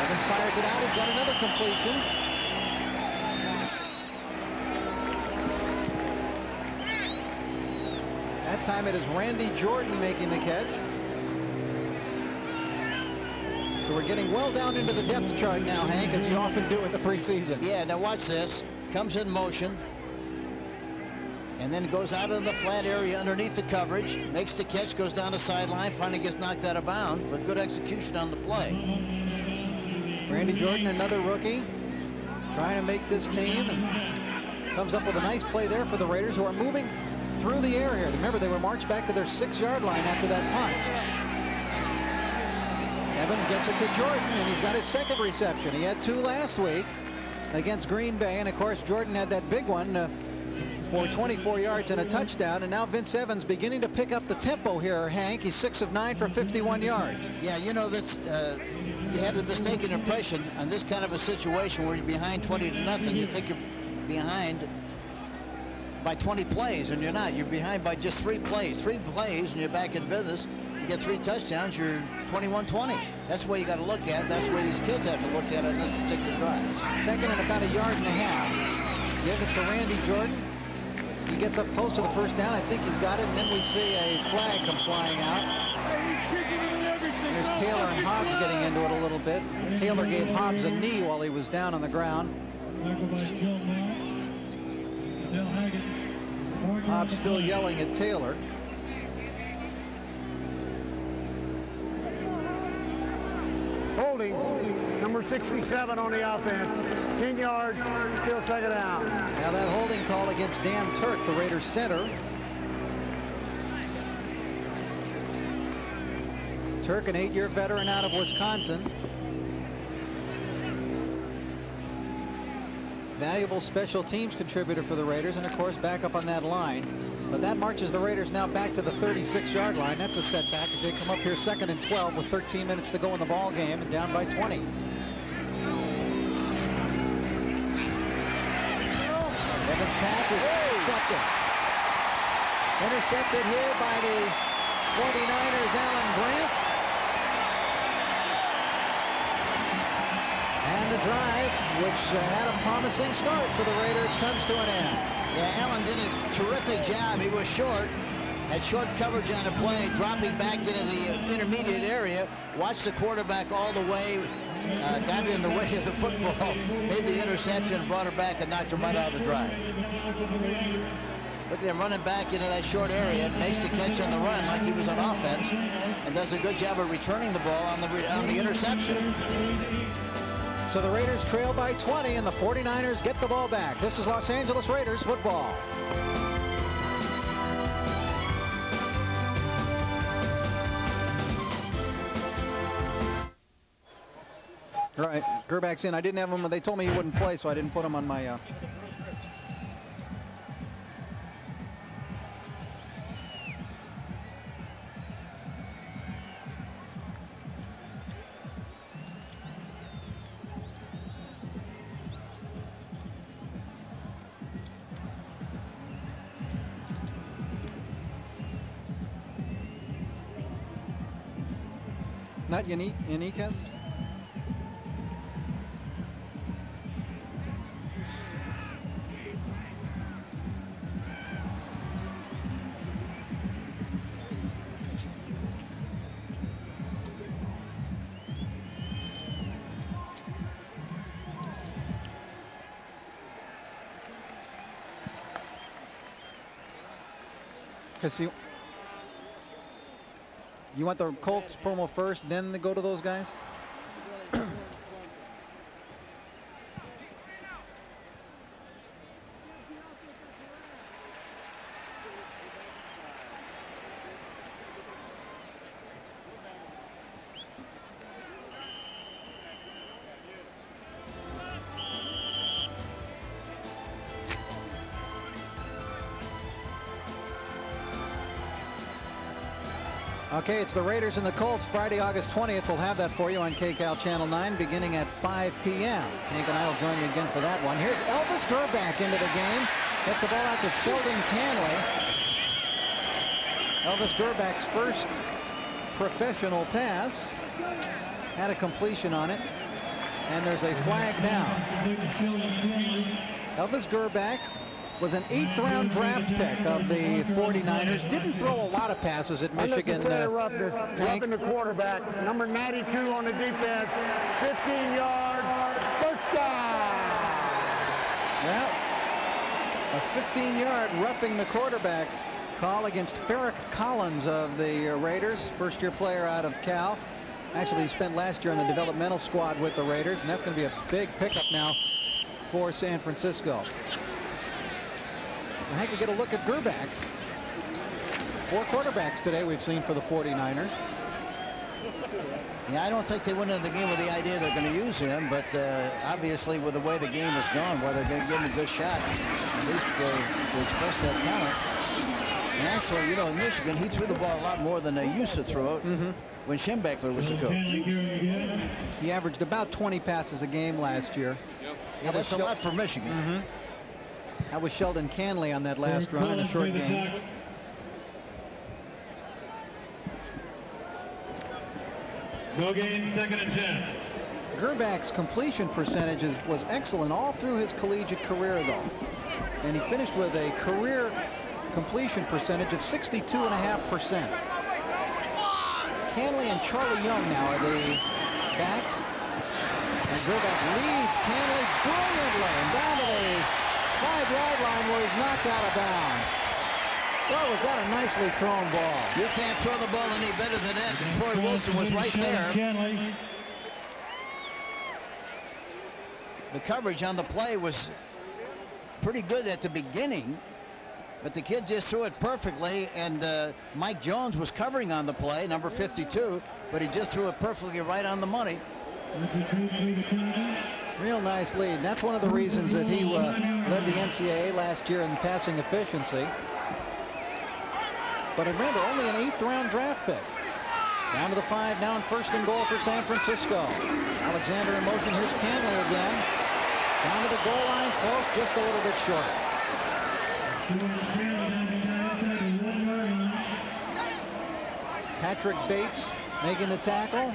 Evans fires it out. He's got another completion. That time it is Randy Jordan making the catch. So we're getting well down into the depth chart now, Hank, as you often do in the preseason. Yeah, now watch this. Comes in motion. And then goes out of the flat area underneath the coverage. Makes the catch, goes down the sideline, finally gets knocked out of bounds, but good execution on the play. Randy Jordan, another rookie, trying to make this team, and comes up with a nice play there for the Raiders, who are moving through the air here. Remember, they were marched back to their 6-yard line after that punt. Evans gets it to Jordan, and he's got his second reception. He had 2 last week against Green Bay, and of course Jordan had that big one for 24 yards and a touchdown. And now Vince Evans beginning to pick up the tempo here, Hank. He's 6 of 9 for 51 yards. Yeah, you know, that's you have the mistaken impression on this kind of a situation where you're behind 20-0. You think you're behind by 20 plays, and you're not. You're behind by just 3 plays. 3 plays, and you're back in business. You get 3 touchdowns, you're 21-20. That's the way you got to look at it. That's the way these kids have to look at it on this particular drive. Second and about 1.5 yards. Give it to Randy Jordan. He gets up close to the first down. I think he's got it, and then we see a flag come flying out. There's Taylor and Hobbs getting into it a little bit. Taylor gave Hobbs a knee while he was down on the ground. Hobbs still yelling at Taylor. Holding, number 67 on the offense. 10 yards, still second down. Now that holding call against Dan Turk, the Raiders center. Turk, an 8-year veteran out of Wisconsin. Valuable special teams contributor for the Raiders, and of course back up on that line. But that marches the Raiders now back to the 36-yard line. That's a setback as they come up here 2nd and 12 with 13 minutes to go in the ball game and down by 20. Evans pass is intercepted. Intercepted here by the 49ers, Alan Grant. And the drive, which had a promising start for the Raiders, comes to an end. Yeah, Allen did a terrific job. He was short, had short coverage on the play, dropping back into the intermediate area, watched the quarterback all the way, got in the way of the football, made the interception, brought her back, and knocked her right out of the drive. Look at him running back into that short area, makes the catch on the run like he was on offense, and does a good job of returning the ball on the interception. So the Raiders trail by 20, and the 49ers get the ball back. This is Los Angeles Raiders football. Right, Gerbach's in. I didn't have him. They told me he wouldn't play, so I didn't put him on my. Not Yannikas? Because you want the Colts promo first, then they go to those guys? Okay, it's the Raiders and the Colts, Friday, August 20th. We'll have that for you on KCAL Channel 9 beginning at 5 p.m. Hank and I will join you again for that one. Here's Elvis Gerbach into the game. Gets the ball out to Sheldon Canley. Elvis Gerbach's first professional pass. Had a completion on it. And there's a flag now. Elvis Gerbach was an 8th-round draft pick of the 49ers. Didn't throw a lot of passes at Michigan. Roughness, roughing the quarterback. Number 92 on the defense. 15 yards. First down. Well, a 15-yard roughing the quarterback call against Ferrick Collins of the Raiders. First-year player out of Cal. Actually, he spent last year on the developmental squad with the Raiders, and that's going to be a big pickup now for San Francisco. So Hank, we get a look at Gerbach. 4 quarterbacks today we've seen for the 49ers. Yeah, I don't think they went into the game with the idea they're going to use him, but obviously with the way the game has gone, where they're going to give him a good shot, at least to express that talent. And actually, you know, in Michigan, he threw the ball a lot more than they used to throw it when Schembechler was the coach. He averaged about 20 passes a game last year. Yeah, that's a lot for Michigan. That was Sheldon Canley on that last run in a short game. No gain, 2nd and 10. Gerbach's completion percentage was excellent all through his collegiate career, though. And he finished with a career completion percentage of 62.5%. Canley and Charlie Young now are the backs. And Gerbach leads Canley brilliantly and down to the 5-yard line where he's knocked out of bounds. Well, was that a nicely thrown ball? You can't throw the ball any better than that. Troy Wilson was right there. The coverage on the play was pretty good at the beginning, but the kid just threw it perfectly, and Mike Jones was covering on the play, number 52, but he just threw it perfectly right on the money. Real nice lead. And that's one of the reasons that he led the NCAA last year in passing efficiency. But remember, only an 8th-round draft pick. Down to the 5 now, and 1st and goal for San Francisco. Alexander in motion. Here's Canley again. Down to the goal line, close, just a little bit short. Patrick Bates making the tackle.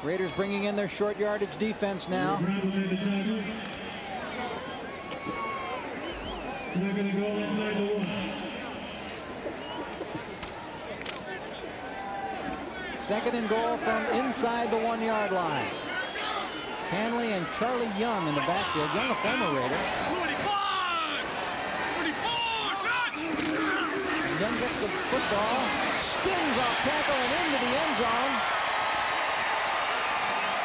Raiders bringing in their short yardage defense now. They're going to go inside the 1. 2nd and goal from inside the 1-yard line. Canley and Charlie Young in the backfield. Young, a former Raider. 45! Young gets the football, spins off tackle and into the end zone.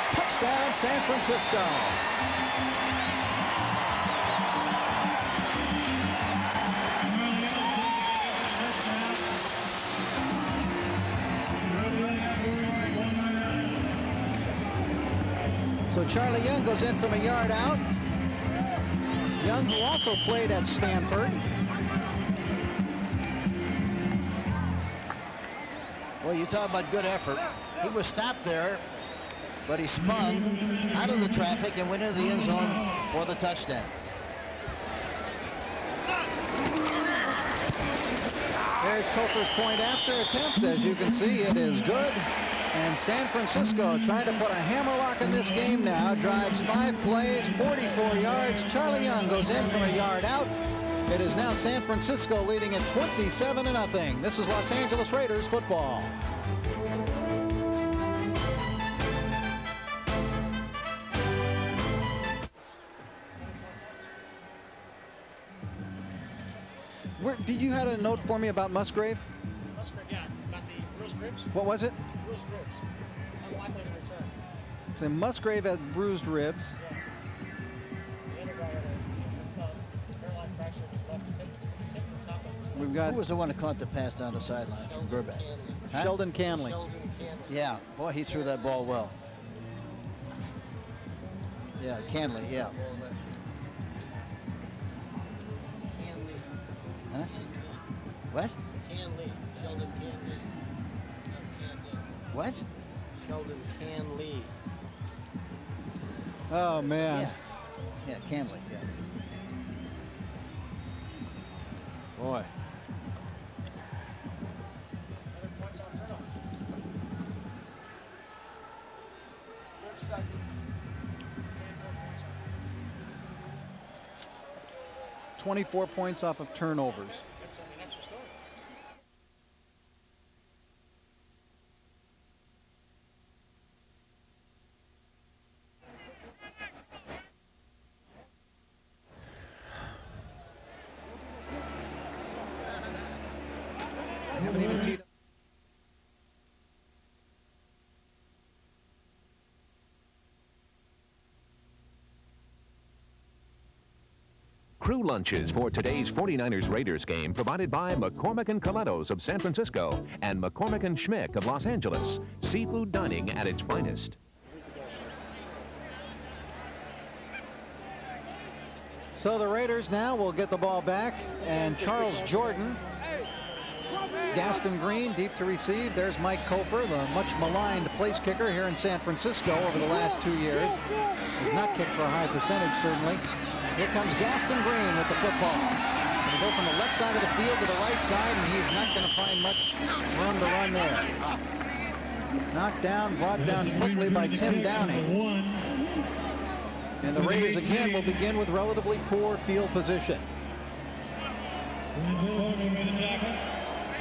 Touchdown, San Francisco. So Charlie Young goes in from a yard out. Young, who also played at Stanford. Well, you talk about good effort. He was stopped there, but he spun out of the traffic and went into the end zone for the touchdown. There's Cofer's point after attempt. As you can see, it is good. And San Francisco trying to put a hammerlock in this game now. Drives 5 plays, 44 yards. Charlie Young goes in from a yard out. It is now San Francisco leading at 27-0. This is Los Angeles Raiders football. Did you have a note for me about Musgrave? Musgrave, yeah, about the bruised ribs. What was it? Bruised ribs. Unlikely to return. So Musgrave had bruised ribs. Yeah. The other guy had a hairline fracture of his left tip and top of his We've got. Who was the one that caught the pass down the sideline from Gerbeck? Huh? Sheldon Canley. Yeah, boy, he threw that ball well. Yeah, Canley, yeah. Huh? What? Canley. Sheldon Canley. What? Sheldon Canley. Oh, man. Yeah, Canley, yeah. Boy. Other points on turnovers. 30 seconds. 24 points off of turnovers. That's an extra story. They haven't even teed up. Crew lunches for today's 49ers-Raiders game provided by McCormick & Colettos of San Francisco and McCormick & Schmick of Los Angeles. Seafood dining at its finest. So the Raiders now will get the ball back, and Charles Jordan, Gaston Green deep to receive. There's Mike Cofer, the much maligned place kicker here in San Francisco over the last 2 years. He's not kicked for a high percentage, certainly. Here comes Gaston Green with the football. He'll go from the left side of the field to the right side, and he's not going to find much room to run there. Knocked down, brought down quickly by Tim Downing. And the Raiders again will begin with relatively poor field position.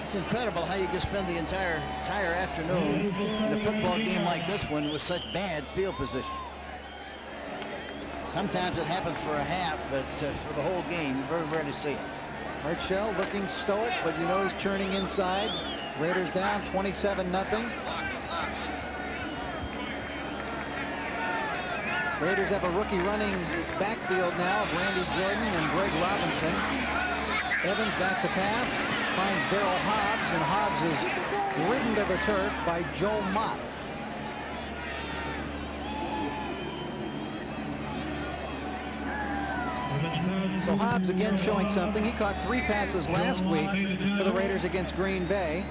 It's incredible how you can spend the entire afternoon in a football game like this one with such bad field position. Sometimes it happens for a half, but for the whole game, you very rarely see it. Hartshell looking stoic, but you know he's churning inside. Raiders down 27-0. Raiders have a rookie running backfield now of Randy Jordan and Greg Robinson. Evans back to pass, finds Darryl Hobbs, and Hobbs is ridden to the turf by Joe Mott. So Hobbs again showing something. He caught 3 passes last week for the Raiders against Green Bay.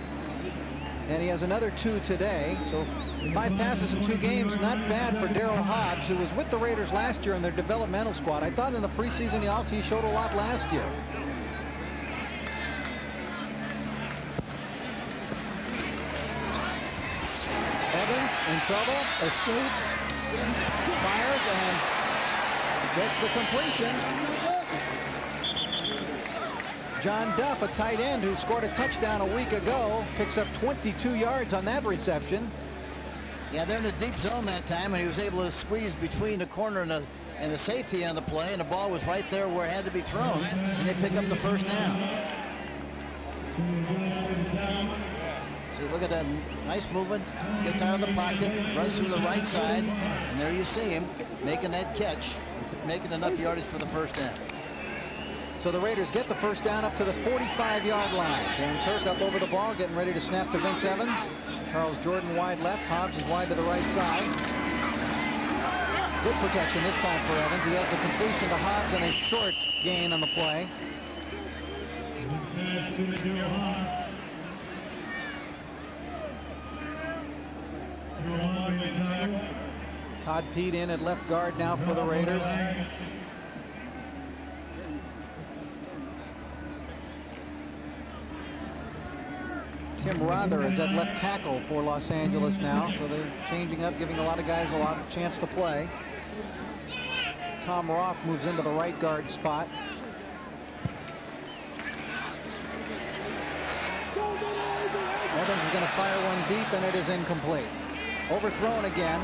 And he has another 2 today. So 5 passes in 2 games, not bad for Darryl Hobbs, who was with the Raiders last year in their developmental squad. I thought in the preseason he showed a lot last year. Evans in trouble, escapes, fires, and gets the completion. John Duff, a tight end who scored a touchdown a week ago, picks up 22 yards on that reception. Yeah, they're in a deep zone that time, and he was able to squeeze between the corner and the safety on the play, and the ball was right there where it had to be thrown, and they pick up the first down. So look at that nice movement, gets out of the pocket, runs through the right side, and there you see him making that catch, making enough yardage for the first down. So the Raiders get the first down up to the 45-yard line. Dan Turk up over the ball, getting ready to snap to Vince Evans. Charles Jordan wide left, Hobbs is wide to the right side. Good protection this time for Evans. He has the completion to Hobbs and a short gain on the play. Todd Pete in at left guard now for the Raiders. Tim Rother is at left tackle for Los Angeles now, so they're changing up, giving a lot of guys a lot of chance to play. Tom Roth moves into the right guard spot. Evans is going to fire one deep, and it is incomplete. Overthrown again.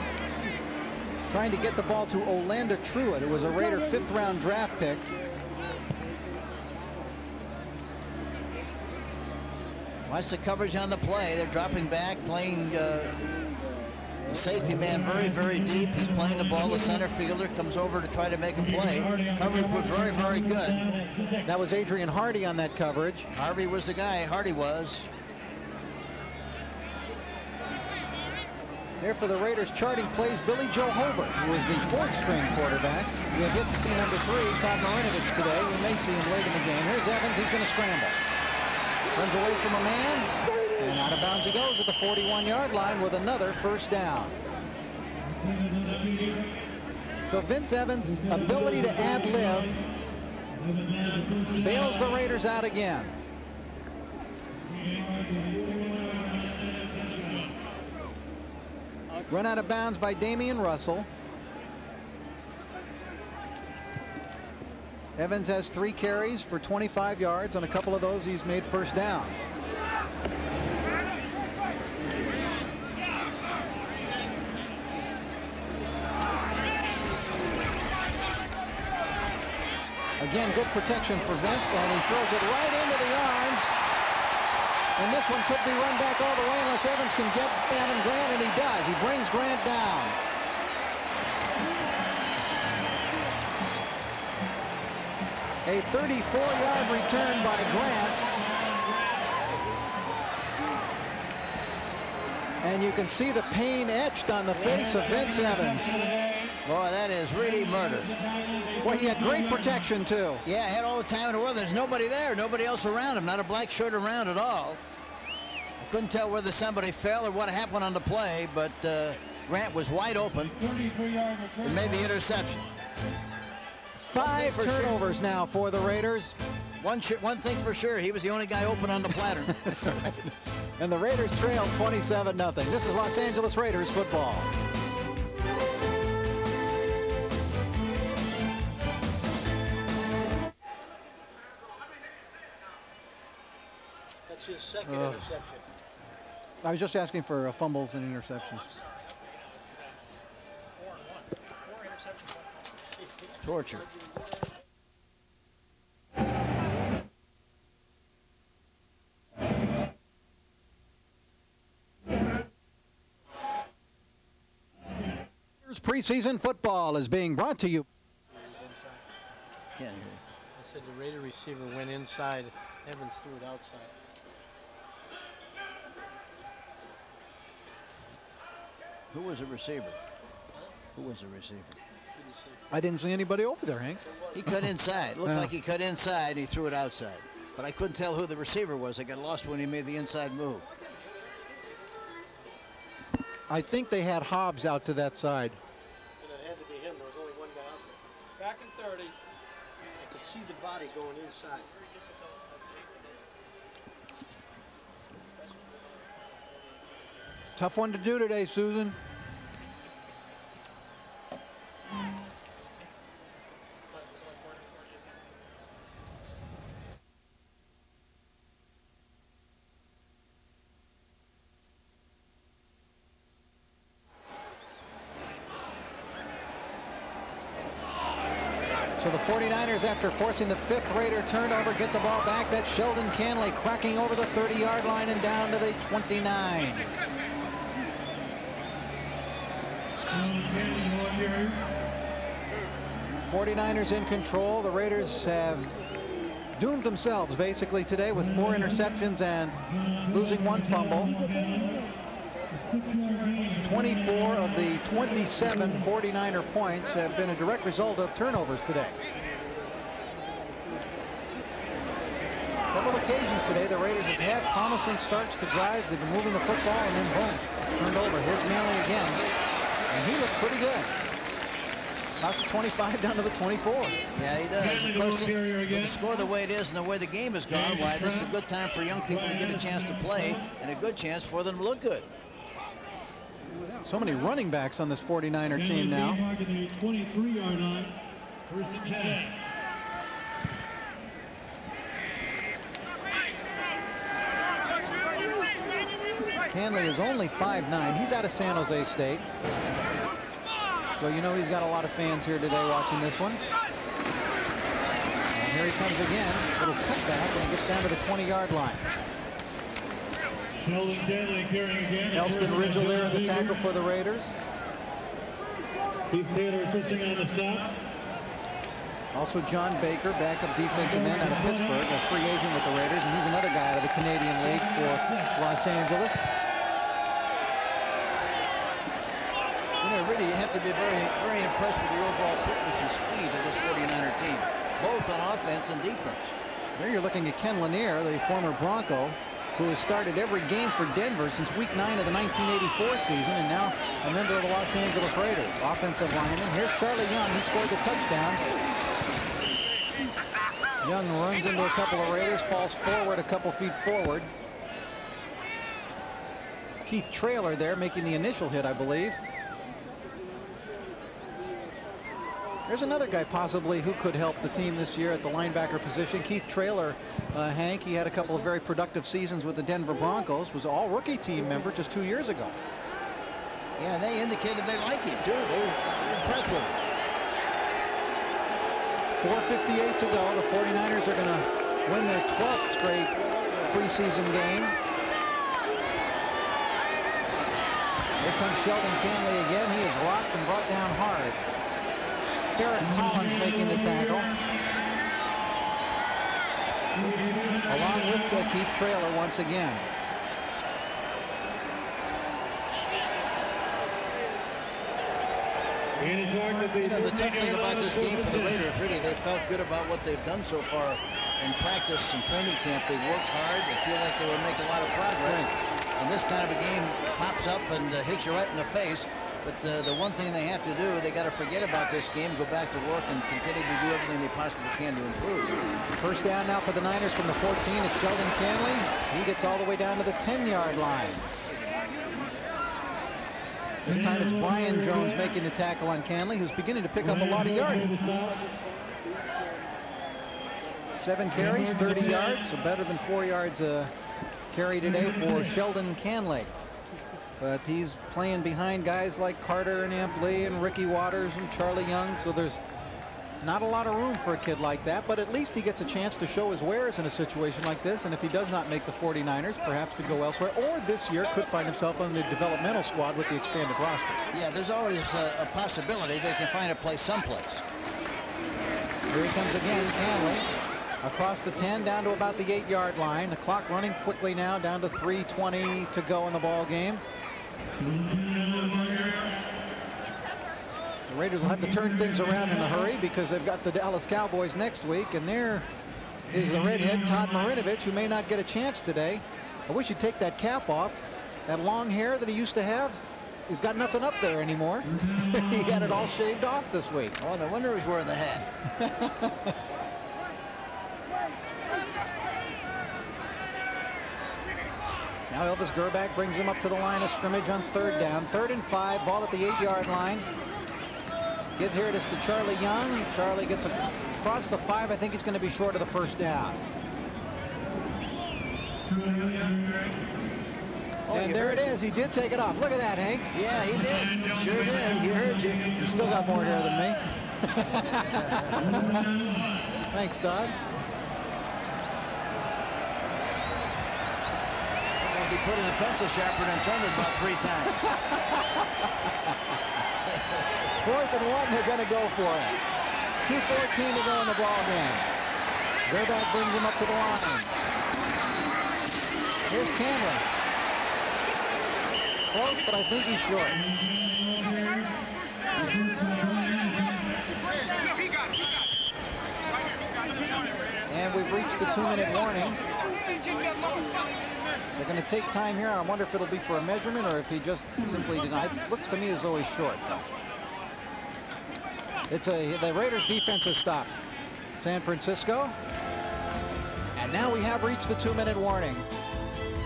Trying to get the ball to Orlando Truitt, who was a Raider 5th-round draft pick. Watch the coverage on the play. They're dropping back, playing the safety man very, very deep. He's playing the ball. The center fielder comes over to try to make a play. Coverage was very, very good. That was Adrian Hardy on that coverage. Harvey was the guy. Hardy was. There for the Raiders charting plays Billy Joe Hobart, who is the 4th-string quarterback. We have yet to see number 3, Todd Marinovich, today. We may see him late in the game. Here's Evans. He's going to scramble. Runs away from a man, and out of bounds he goes at the 41-yard line with another first down. So Vince Evans' ability to ad-lib bails the Raiders out again. Run out of bounds by Damian Russell. Evans has 3 carries for 25 yards. On a couple of those, he's made first downs. Again, good protection for Vince, and he throws it right into the arms. And this one could be run back all the way unless Evans can get Adam Grant, and he does. He brings Grant down. A 34-yard return by Grant. And you can see the pain etched on the face of Vince Evans. Boy, that is really murder. Boy, he had great protection, too. Yeah, had all the time in the world. There's nobody there, nobody else around him, not a black shirt around at all. I couldn't tell whether somebody fell or what happened on the play, but Grant was wide open. It made the interception. 5 turnovers now for the Raiders. One thing for sure, he was the only guy open on the platter. That's right. And the Raiders trail 27-0. This is Los Angeles Raiders football. That's his second interception. I was just asking for fumbles and interceptions. 4 interceptions. Torture. Preseason football is being brought to you. Can't hear. I said the Raider receiver went inside. Evans threw it outside. Who was the receiver? Who was the receiver? I didn't see anybody over there, Hank. He cut inside. Looked like he cut inside and he threw it outside. But I couldn't tell who the receiver was. I got lost when he made the inside move. I think they had Hobbs out to that side. And it had to be him. There was only one guy out there. Back in 30. I could see the body going inside. Tough one to do today, Susan. So the 49ers, after forcing the 5th Raider turnover, get the ball back. That's Sheldon Canley cracking over the 30-yard line and down to the 29. '49ers in control. The Raiders have doomed themselves basically today with 4 interceptions and losing 1 fumble. 24 of the 27 49er points have been a direct result of turnovers today. Several occasions today, the Raiders have had promising starts to drives. They've been moving the football, and then boom, it's turned over. Here's Manley again, and he looked pretty good. That's the 25 down to the 24. Yeah, he does. Of course, with the score the way it is and the way the game has gone, why, this is a good time for young people to get a chance to play and a good chance for them to look good. So many running backs on this 49er team now. 23-yard line. First and 10. Canley is only 5'9". He's out of San Jose State. So you know he's got a lot of fans here today watching this one. And here he comes again. Little cutback, and he gets down to the 20-yard line. Sheldon Canley carrying again. Elston Ridgel there in the tackle for the Raiders. Keith Taylor assisting on the stop. Also John Baker, backup defensive end out of Pittsburgh, a free agent with the Raiders, and he's another guy out of the Canadian League for Los Angeles. Really, you have to be very impressed with the overall quickness and speed of this 49er team, both on offense and defense. There you're looking at Ken Lanier, the former Bronco, who has started every game for Denver since week 9 of the 1984 season, and now a member of the Los Angeles Raiders. Offensive lineman. Here's Charlie Young. He scored the touchdown. Young runs into a couple of Raiders, falls forward a couple feet forward. Keith Traylor there making the initial hit, I believe. There's another guy possibly who could help the team this year at the linebacker position. Keith Traylor, Hank, he had a couple of very productive seasons with the Denver Broncos, was an all-rookie team member just 2 years ago. Yeah, they indicated they like him, too. They were impressed with him. 4:58 to go. The 49ers are going to win their 12th straight preseason game. Here comes Sheldon Canley again. He is rocked and brought down hard. Derek Collins making the tackle. Along with Keith Traylor once again. You know, the tough thing about this game for the Raiders, really, they felt good about what they've done so far in practice and training camp. They worked hard. They feel like they will make a lot of progress. And this kind of a game pops up and hits you right in the face. But the one thing they have to do, they got to forget about this game, go back to work, and continue to do everything they possibly can to improve. First down now for the Niners from the 14. It's Sheldon Canley. He gets all the way down to the 10-yard line. This time it's Brian Jones making the tackle on Canley, who's beginning to pick up a lot of yardage. 7 carries, 30 yards, so better than 4 yards a carry today for Sheldon Canley. But he's playing behind guys like Carter and Amp Lee and Ricky Waters and Charlie Young, so there's not a lot of room for a kid like that, but at least he gets a chance to show his wares in a situation like this, and if he does not make the 49ers, perhaps could go elsewhere, or this year could find himself on the developmental squad with the expanded roster. Yeah, there's always a possibility they can find a place someplace. Here he comes again, Canley. Across the 10 down to about the 8-yard line. The clock running quickly now down to 3:20 to go in the ball game. The Raiders will have to turn things around in a hurry because they've got the Dallas Cowboys next week, and there is the redhead Todd Marinovich, who may not get a chance today. I wish he'd take that cap off. That long hair that he used to have, he's got nothing up there anymore. He had it all shaved off this week. Oh, no wonder he's wearing the hat. Now Elvis Gerback brings him up to the line of scrimmage on 3rd down. 3rd and 5, ball at the 8-yard line. Give here it is to Charlie Young. Charlie gets across the 5. I think he's going to be short of the 1st down. Oh, and there it is. He did take it off. Look at that, Hank. Yeah, he did. Sure did. He heard you. He's still got more hair than me. Thanks, Todd. He put in a pencil sharpener and turned it about 3 times. 4th and 1, they're going to go for it. 2:14 to go in the ball game. Gerback brings him up to the line. Here's Canley. close, but I think he's short. And we've reached the 2-minute warning. They're going to take time here. I wonder if it'll be for a measurement or if he just simply denied. It looks to me as though he's short. The Raiders defense has stopped San Francisco. And now we have reached the 2-minute warning.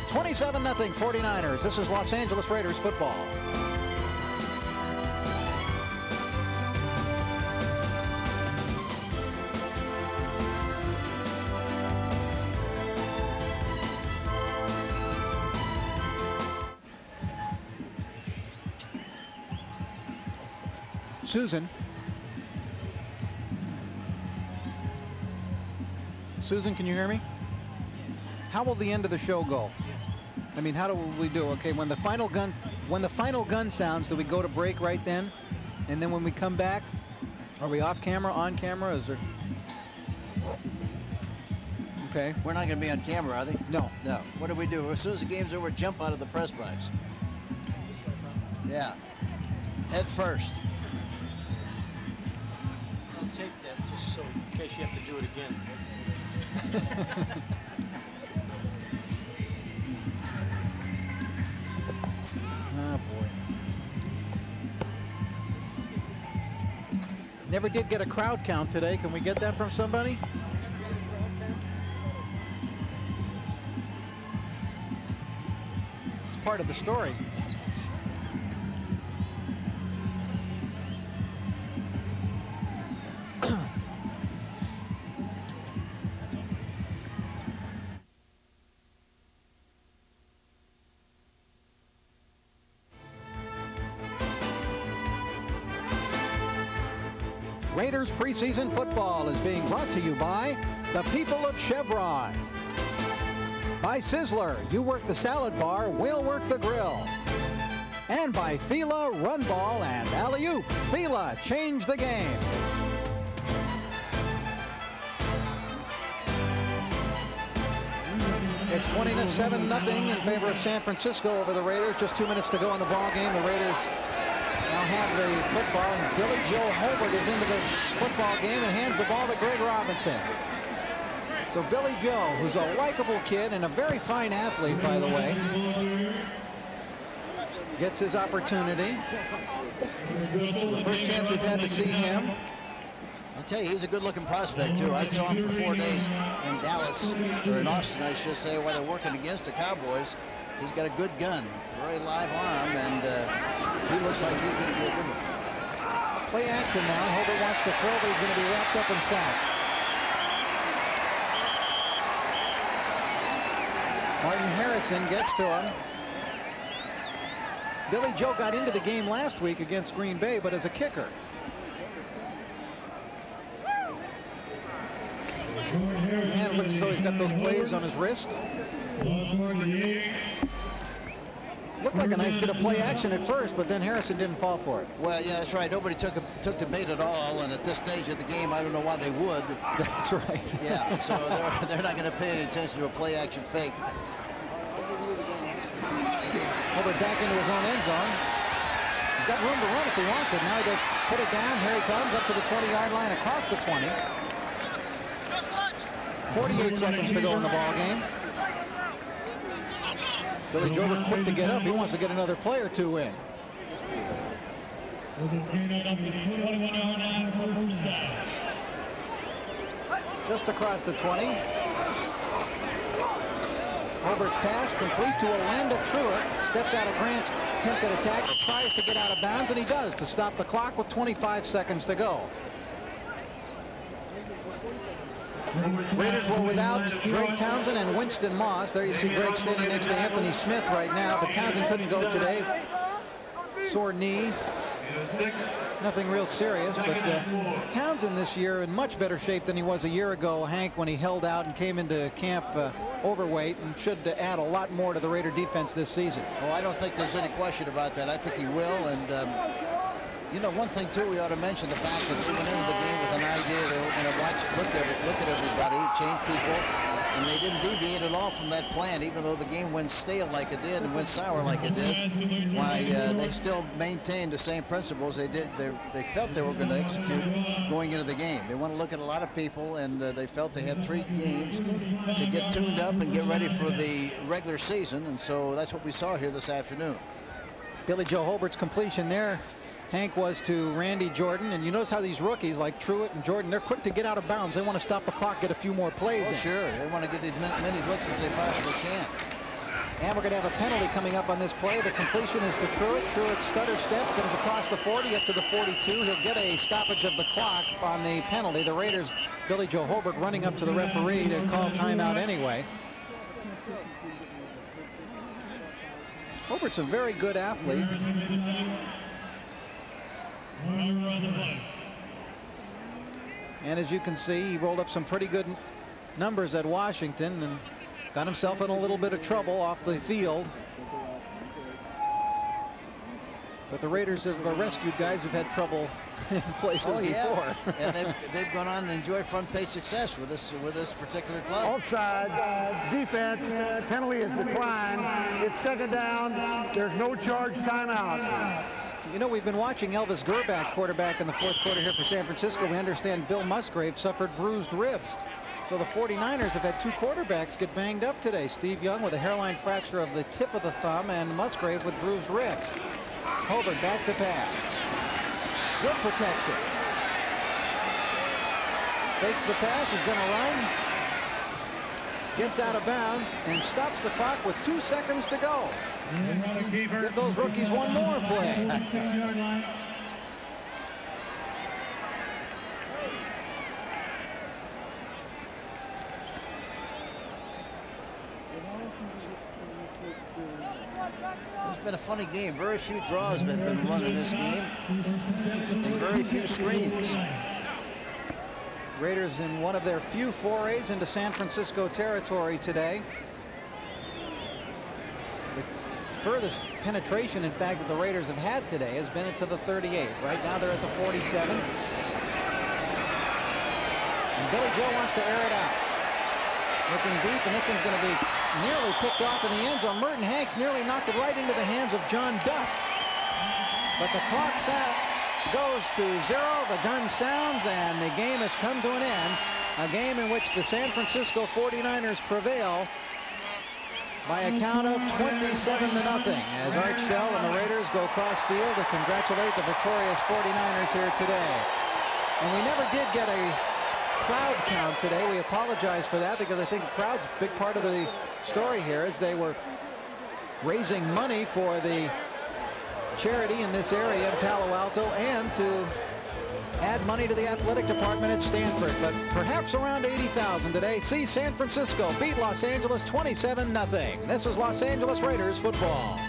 27-0 49ers. This is Los Angeles Raiders football. Susan, can you hear me? How will the end of the show go? I mean, how do we do? Okay, when the final gun sounds, do we go to break right then? And then when we come back, are we off camera, on camera? Is there? Okay. We're not going to be on camera, are they? No. No. What do we do? As soon as the game's over, jump out of the press box. Yeah. Head first. I'll take that just so in case you have to do it again. Oh, boy. Never did get a crowd count today. Can we get that from somebody? It's part of the story. Raiders preseason football is being brought to you by the people of Chevron. By Sizzler, you work the salad bar, we'll work the grill. And by Fila Run Ball and Alley-Oop. Fila, change the game. It's 20-7-0 in favor of San Francisco over the Raiders. Just 2 minutes to go in the ball game. The Raiders now have the football, and Billy Joe Hobart is into the football game and hands the ball to Greg Robinson. So Billy Joe, who's a likable kid and a very fine athlete, by the way, gets his opportunity. The first chance we've had to see him. I'll tell you, he's a good-looking prospect, too. I saw him for 4 days in Dallas, or in Austin, I should say, while they're working against the Cowboys. He's got a good gun, very live arm, and he looks like he's going to be a good one. Play action now. Hobart wants to throw, but he's going to be wrapped up and sacked. Martin Harrison gets to him. Billy Joe got into the game last week against Green Bay, but as a kicker. And it looks as though he's got those plays on his wrist. Looked like a nice bit of play action at first, but then Harrison didn't fall for it. Well, yeah, that's right. Nobody took the bait at all, and at this stage of the game, I don't know why they would. That's right. Yeah, so they're not going to pay any attention to a play action fake. Hobart back into his own end zone. He's got room to run if he wants it. Now they put it down. Here he comes up to the 20-yard line across the 20. 48 seconds to go in the ball game. Billy Joe quick to get up. He wants to get another play or two in. Just across the 20. Hobart's pass complete to Orlando Truitt. Steps out of Grant's attempted attack. Tries to get out of bounds, and he does to stop the clock with 25 seconds to go. Raiders were without Greg Townsend and Winston Moss. There you see Greg standing next to Anthony Smith right now, but Townsend couldn't go today. Sore knee. Nothing real serious, but Townsend this year in much better shape than he was a year ago, Hank, when he held out and came into camp overweight, and should add a lot more to the Raider defense this season. Oh, I don't think there's any question about that. I think he will, and you know, one thing too, we ought to mention the fact that they went into the game with an idea they were going to watch it, look at everybody, change people, And they didn't deviate at all from that plan, even though the game went stale like it did and went sour like it did. Why they still maintained the same principles they did. They felt they were going to execute going into the game. They want to look at a lot of people, and they felt they had 3 games to get tuned up and get ready for the regular season. And so that's what we saw here this afternoon. Billy Joe Holbert's completion there, Hank, was to Randy Jordan. And you notice how these rookies like Truitt and Jordan, they're quick to get out of bounds. They want to stop the clock, get a few more plays in. Sure. They want to get as many looks as they possibly can. And we're going to have a penalty coming up on this play. The completion is to Truitt. Truitt stutter step, comes across the 40 up to the 42. He'll get a stoppage of the clock on the penalty. The Raiders, Billy Joe Holbert running up to the referee to call timeout anyway. Holbert's a very good athlete. And as you can see, he rolled up some pretty good numbers at Washington and got himself in a little bit of trouble off the field. But the Raiders have rescued guys who've had trouble in places before. And they've gone on and enjoyed front page success with this particular club. Offsides, defense, penalty is declined. It's 2nd down. There's no charge, timeout. You know, we've been watching Elvis Gerbach, quarterback in the 4th quarter here for San Francisco. We understand Bill Musgrave suffered bruised ribs. So the 49ers have had 2 quarterbacks get banged up today. Steve Young with a hairline fracture of the tip of the thumb, and Musgrave with bruised ribs. Holbert back to pass. Good protection. Fakes the pass, is going to run. Gets out of bounds and stops the clock with 2 seconds to go. Give those rookies one more play. It's been a funny game. Very few draws have been run in this game, and very few screens. Raiders in one of their few forays into San Francisco territory today. The furthest penetration, in fact, that the Raiders have had today has been to the 38. Right now they're at the 47. And Billy Joe wants to air it out. Looking deep, and this one's going to be nearly picked off in the end zone. Merton Hanks nearly knocked it right into the hands of John Duff. But the clock goes to 0. The gun sounds, and the game has come to an end. A game in which the San Francisco 49ers prevail by a count of 27-0 as Art Shell and the Raiders go cross field to congratulate the victorious 49ers here today. And we never did get a crowd count today. We apologize for that, because I think the crowd's a big part of the story here, as they were raising money for the charity in this area in Palo Alto and to add money to the athletic department at Stanford. But perhaps around 80,000 today. See San Francisco beat Los Angeles 27-0. This is Los Angeles Raiders football.